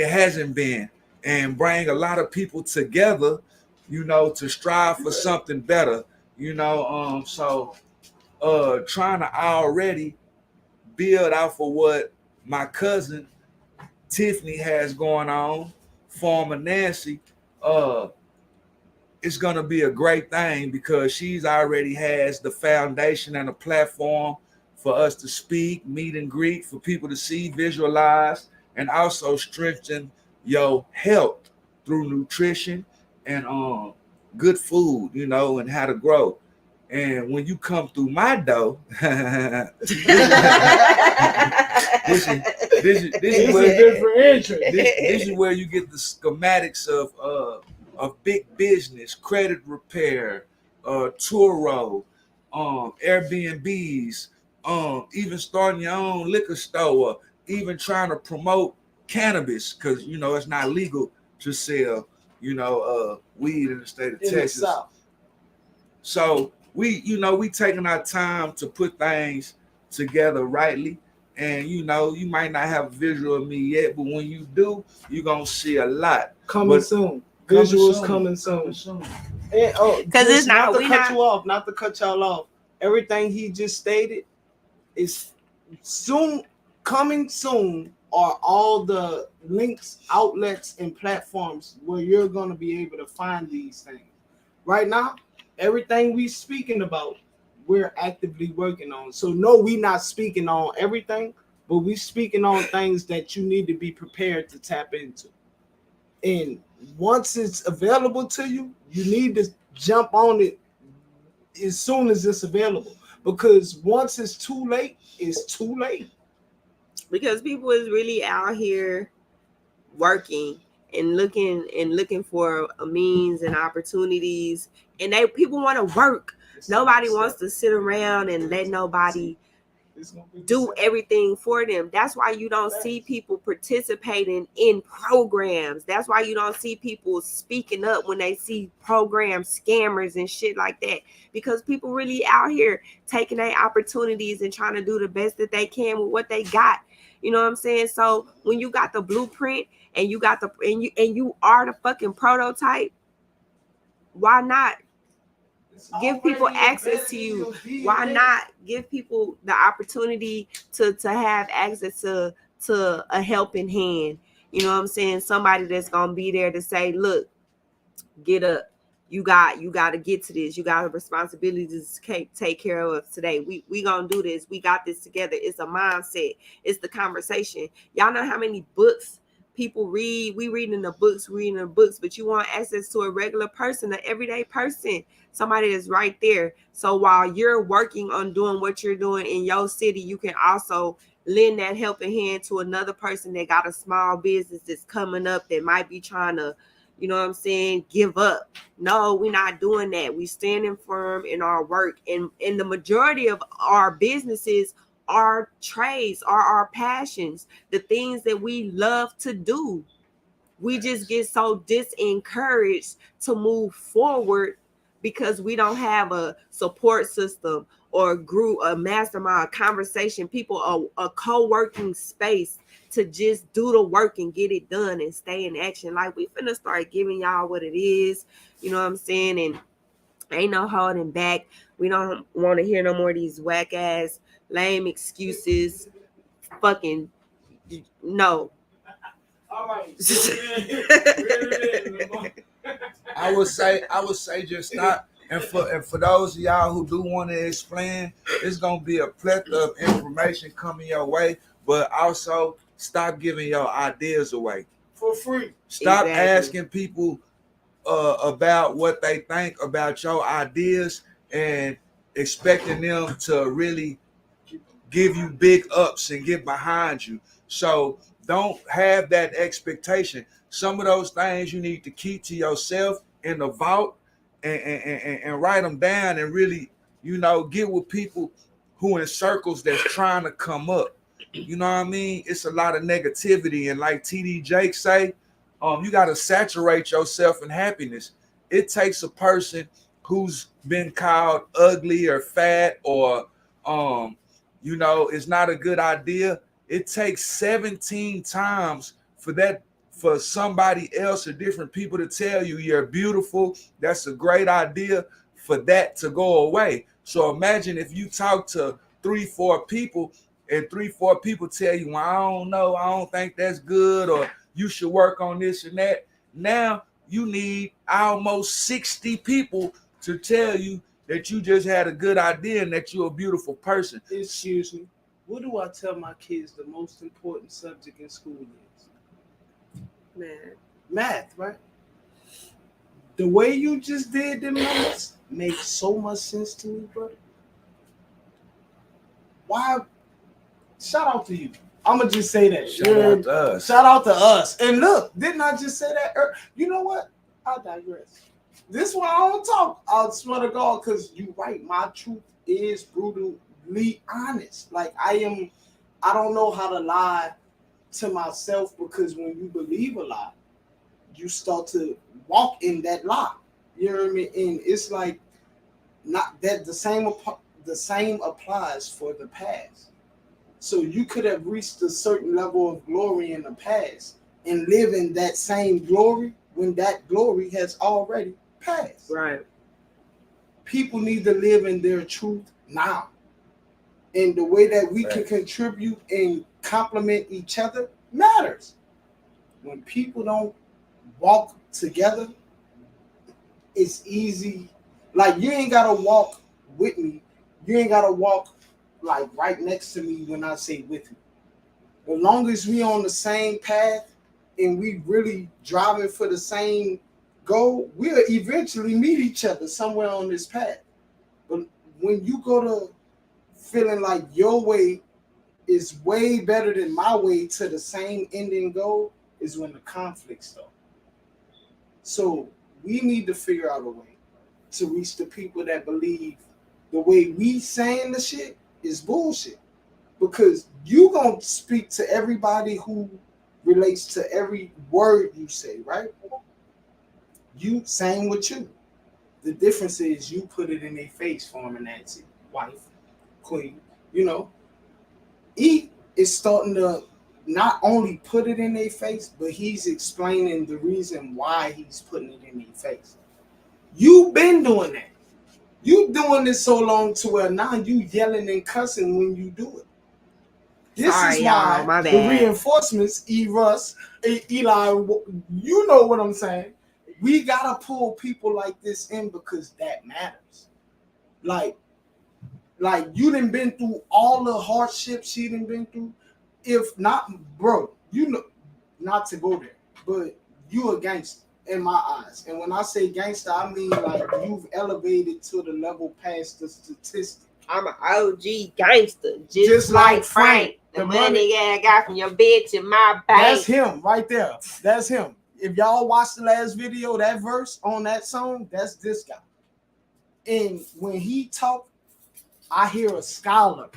hasn't been, and bring a lot of people together, you know, to strive for something better, you know. So trying to already build off of what my cousin Tiffany has going on, former Nancy. It's gonna be a great thing because she's already has the foundation and a platform for us to speak, meet and greet, for people to see, visualize, and also strengthen your health through nutrition and good food, you know, and how to grow. And when you come through my door, this is where different entry. this is where you get the schematics of big business, credit repair, Turo, Airbnbs, even starting your own liquor store, even trying to promote cannabis, because you know it's not legal to sell, you know, weed in the state of Texas. So we taking our time to put things together rightly. And you know, you might not have a visual of me yet, but when you do, you're gonna see a lot. Coming soon. Visuals coming soon. Because it's not not to cut y'all off. Everything he just stated is soon coming soon are all the links, outlets, and platforms where you're gonna be able to find these things. Right now, everything we speaking about, we're actively working on. So no, we not speaking on everything, but we speaking on things that you need to be prepared to tap into. And once it's available to you, you need to jump on it as soon as it's available. because once it's too late, it's too late. Because people is really out here working and looking for a means and opportunities, and people want to work. Nobody wants to sit around and let nobody do everything for them. That's why you don't see people participating in programs. That's why you don't see people speaking up when they see program scammers and shit like that, because people really out here taking their opportunities and trying to do the best that they can with what they got. You know what I'm saying? So when you got the blueprint and you got and you are the fucking prototype, why not give people access to you? Why not give people the opportunity to have access to a helping hand? You know what I'm saying? Somebody that's gonna be there to say, look, get up. You got to get to this. You got a responsibility to take care of us today. We gonna do this. We got this together. It's a mindset. It's the conversation. Y'all know how many books people read? We reading the books, but you want access to a regular person, an everyday person, somebody that's right there. So while you're working on doing what you're doing in your city, you can also lend that helping hand to another person that got a small business that's coming up that might be trying to, you know what I'm saying, give up. No, we're not doing that. We standing firm in our work. And the majority of our businesses are trades, are our passions, the things that we love to do. We just get so disencouraged to move forward because we don't have a support system or a group, a mastermind, a conversation, people, a co-working space to just do the work and get it done and stay in action. Like, we finna start giving y'all what it is, you know what I'm saying? And ain't no holding back. We don't want to hear no more of these whack ass, lame excuses. Fucking no. All right. I would say just stop. And for those of y'all who do want to explain, it's gonna be a plethora of information coming your way, but also stop giving your ideas away For free. Stop Exactly. asking people about what they think about your ideas and expecting them to really give you big ups and get behind you. So don't have that expectation. Some of those things you need to keep to yourself in the vault and write them down and really, get with people who in circles that's trying to come up. You know what I mean? It's a lot of negativity, and like TD Jake say, you got to saturate yourself in happiness. It takes a person who's been called ugly or fat or it's not a good idea. It takes 17 times for somebody else or different people to tell you you're beautiful. That's a great idea for that to go away. So imagine if you talk to 3-4 people and 3-4 people tell you, well, I don't know, I don't think that's good, or you should work on this and that. Now you need almost 60 people to tell you that you just had a good idea and that you're a beautiful person. Excuse me. What do I tell my kids the most important subject in school is? Math, right? The way you just did them numbers makes so much sense to me, brother. Why? Shout out to you. I'm going to just say that. Shout out to us. Shout out to us. And look, didn't I just say that? You know what? I digress. This one I don't talk. I swear to God, because you right. My truth is brutally honest. Like, I don't know how to lie to myself, because when you believe a lie, you start to walk in that lie. You know what I mean? And it's like, not that the same applies for the past. So you could have reached a certain level of glory in the past and live in that same glory when that glory has already passed. Right. People need to live in their truth now. And the way that we can contribute and complement each other matters. When people don't walk together, it's easy. Like, you ain't got to walk with me. You ain't got to walk like right next to me when I say with me. As long as we on the same path and we really driving for the same goal, we'll eventually meet each other somewhere on this path. But when you go to feeling like your way is way better than my way to the same ending goal is when the conflict starts. So we need to figure out a way to reach the people that believe the way we saying the shit is bullshit. Because you gonna speak to everybody who relates to every word you say, right? You same with you. The difference is you put it in their face, Farmer Nancy, wife, queen. You know, he is starting to not only put it in their face, but he's explaining the reason why he's putting it in their face. You've been doing that. You doing this so long to where now you yelling and cussing when you do it. This Sorry, is y'all, why my the bad. reinforcements, Russ, Eli, you know what I'm saying. We gotta pull people like this in because that matters. Like you done been through all the hardships she done been through. If not, bro, you know, not to go there, but you a gangster in my eyes. And when I say gangster, I mean like you've elevated to the level past the statistic. I'm an OG gangster, just, Just like like Frank. Frank. The The money money- that I got from your bitch in my bank. That's him right there. That's him. If y'all watched the last video, that verse on that song, that's this guy. And when he talk, I hear a scholar.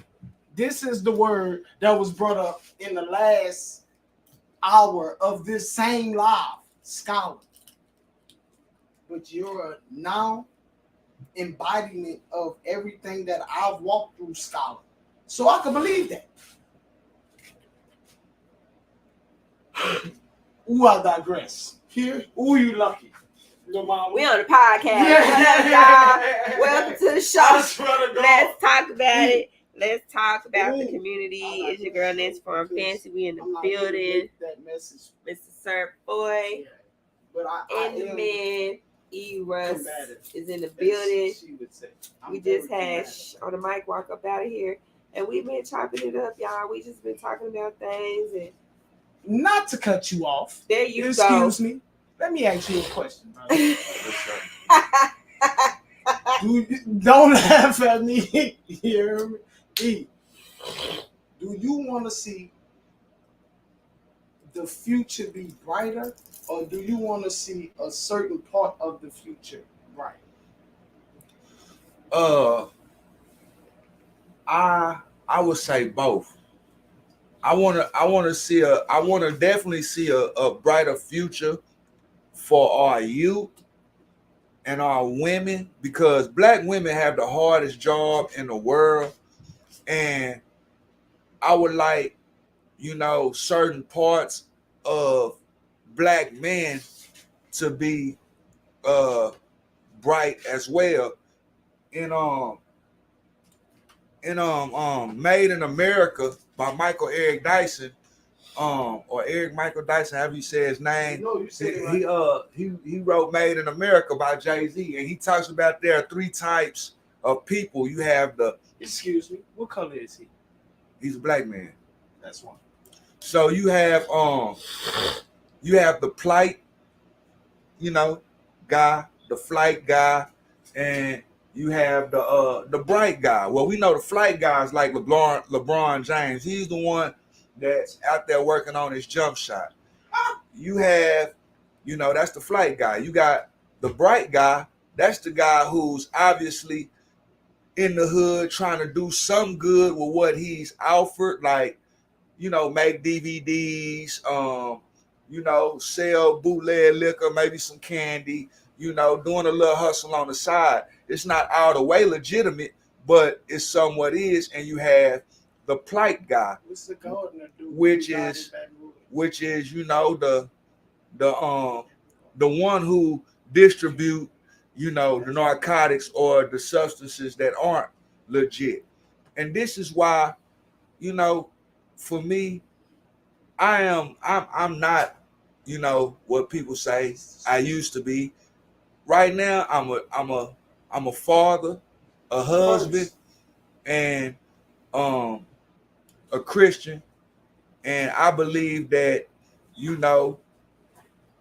This is the word that was brought up in the last hour of this same live, scholar. But you're a now embodiment of everything that I've walked through, scholar. So I can believe that. Ooh, I digress. Here, ooh, you lucky. Your mom. We on the podcast. Yeah. Y'all. Welcome to the I show. swear to God. Let's talk about it. Let's talk about the Ooh. community. I It's your girl digress. Nancy Farm Fancy. We in the I'm not gonna building. make that message. Mr. Surf Boy Yeah. But I and the am man E. Russ combative. is in the as building. She would say. I'm We very just had combative. on the mic walk up out of here, and we've been chopping it up, y'all. We just been talking about things, and Not to cut you off. there you go. Excuse me. Let me ask you a question, bro. Don't laugh at me. You hear me? E, do you want to see the future be brighter, or do you want to see a certain part of the future bright? I would say both. I want to definitely see a brighter future for our youth and our women, because black women have the hardest job in the world, and I would like, certain parts of black men to be bright as well. In Made in America by Michael Eric Dyson, or Eric Michael Dyson, however you say his name. No, you said it right. He wrote Made in America by Jay-Z, and he talks about there are three types of people. You have Excuse me. What color is he? he's a black man. That's one. So you have the plight, guy, the flight guy, and you have the bright guy. Well, we know the flight guy is like LeBron James. He's the one that's out there working on his jump shot. You have, that's the flight guy. You got the bright guy. That's the guy who's obviously in the hood trying to do some good with what he's offered, like, make DVDs, sell bootleg liquor, maybe some candy, doing a little hustle on the side. It's not all the way legitimate, but it somewhat is. And you have the plight guy, which is the one who distribute, the narcotics or the substances that aren't legit. And this is why, for me, I'm not, what people say I used to be. Right now, I'm a father, a husband, and a Christian. And I believe that,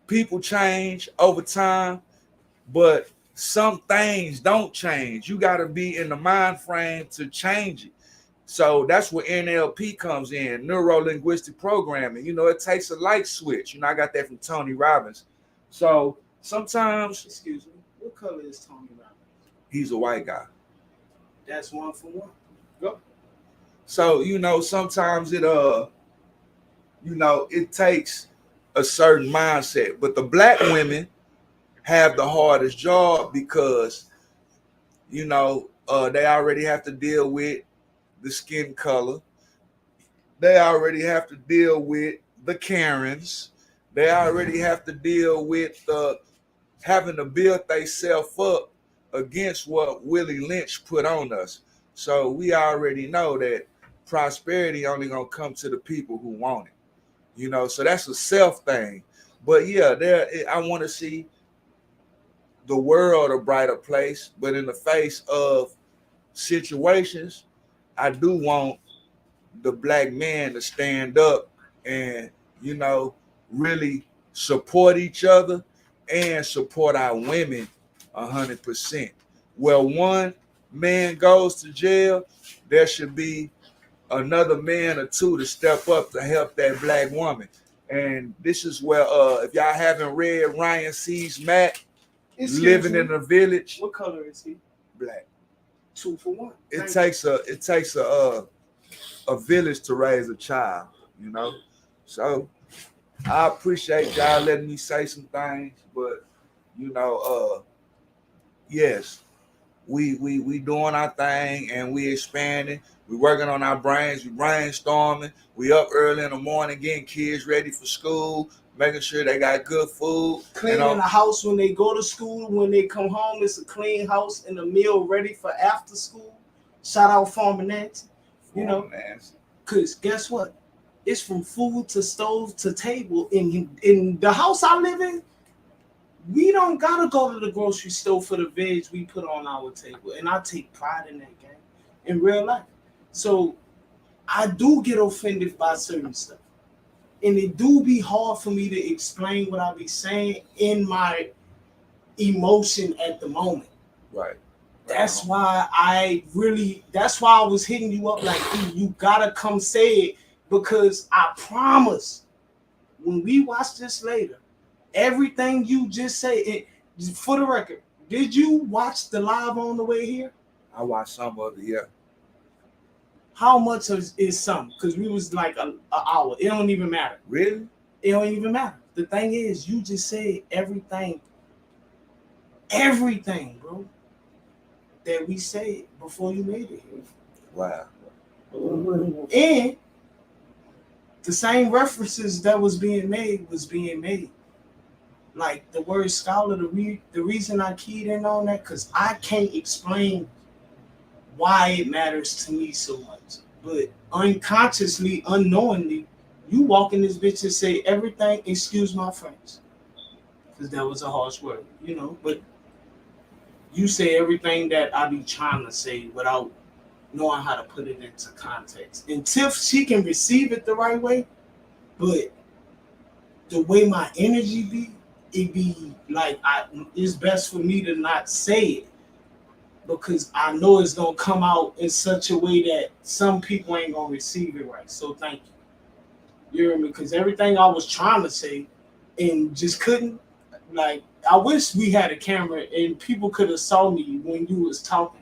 people change over time, but some things don't change. You got to be in the mind frame to change it. So that's where NLP comes in, neuro linguistic programming. You know, it takes a light switch. You know, I got that from Tony Robbins. So sometimes, Excuse me. What color is Tony Robbins? he's a white guy. That's 1 for 1. So, you know, sometimes it you know, it takes a certain mindset. But the black women have the hardest job because, you know, they already have to deal with the skin color. They already have to deal with the Karens. They already have to deal with having to build themselves up against what Willie Lynch put on us. So we already know that prosperity only gonna come to the people who want it. You know, so that's a self thing. But yeah, I want to see the world a brighter place. But in the face of situations, I do want the black man to stand up and, you know, really support each other and support our women 100%. Well, one man goes to jail, there should be another man or two to step up to help that black woman. And this is where, if y'all haven't read Ryan C's Matt, Living in a Village. What color is he? Black. 2 for 1. It takes a village to raise a child, you know. So I appreciate y'all letting me say some things, but you know, yes, we doing our thing and we expanding. We working on our brains. We brainstorming. We up early in the morning getting kids ready for school, making sure they got good food. Cleaning the house when they go to school. When they come home, it's a clean house and a meal ready for after school. Shout out FarmHer. You know, because guess what? It's from food to stove to table. In the house I live in, we don't gotta go to the grocery store for the veg we put on our table. And I take pride in that, gang, in real life. So I do get offended by certain stuff. And it do be hard for me to explain what I be saying in my emotion at the moment. Right. That's why I was hitting you up like, dude, you gotta come say it, because I promise when we watch this later, everything you just say, for the record, did you watch the live on the way here? I watched some of it, yeah. How much is some? Because we was like an hour. It don't even matter. Really? It don't even matter. The thing is, you just said everything, bro, that we said before you made it here. Wow. And the same references that was being made. Like the word scholar, the reason I keyed in on that, because I can't explain why it matters to me so much. But unconsciously, unknowingly, you walk in this bitch and say everything, excuse my French, because that was a harsh word, you know, but you say everything that I be trying to say without knowing how to put it into context. And Tiff, she can receive it the right way, but the way my energy be, it be like it's best for me to not say it, because I know it's gonna come out in such a way that some people ain't gonna receive it right. So thank you. You hear me? Because everything I was trying to say and just couldn't, like, I wish we had a camera and people could have saw me when you was talking.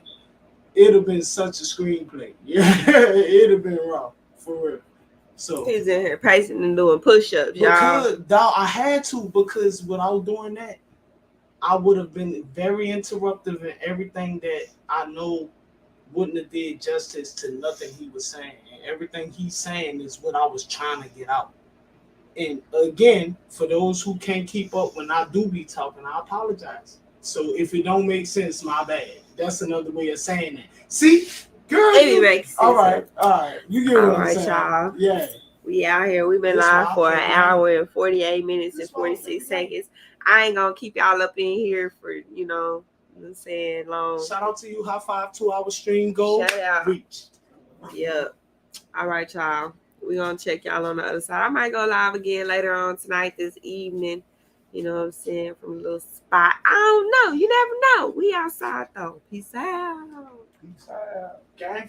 It'd have been such a screenplay. Yeah, it'd have been raw, for real. So he's in here pacing and doing push-ups, y'all. Dog, I had to, because without doing that, I would have been very interruptive, and everything that I know wouldn't have did justice to nothing he was saying. And everything he's saying is what I was trying to get out. And again, for those who can't keep up when I do be talking, I apologize. So if it don't make sense, my bad. That's another way of saying that. See, girl, it makes sense. All right. You get what I'm saying. Y'all. Yeah. We out here. We've been live for an hour and 48 minutes and 46 seconds. I ain't gonna keep y'all up in here for, you know what I'm saying, long. Shout out to you. High five, 2-hour stream goal. Shout out. Reached. Yep. All right, y'all. We're gonna check y'all on the other side. I might go live again later on tonight, this evening. You know what I'm saying? From a little spot. I don't know. You never know. We outside though. Peace out. Peace out. Gang.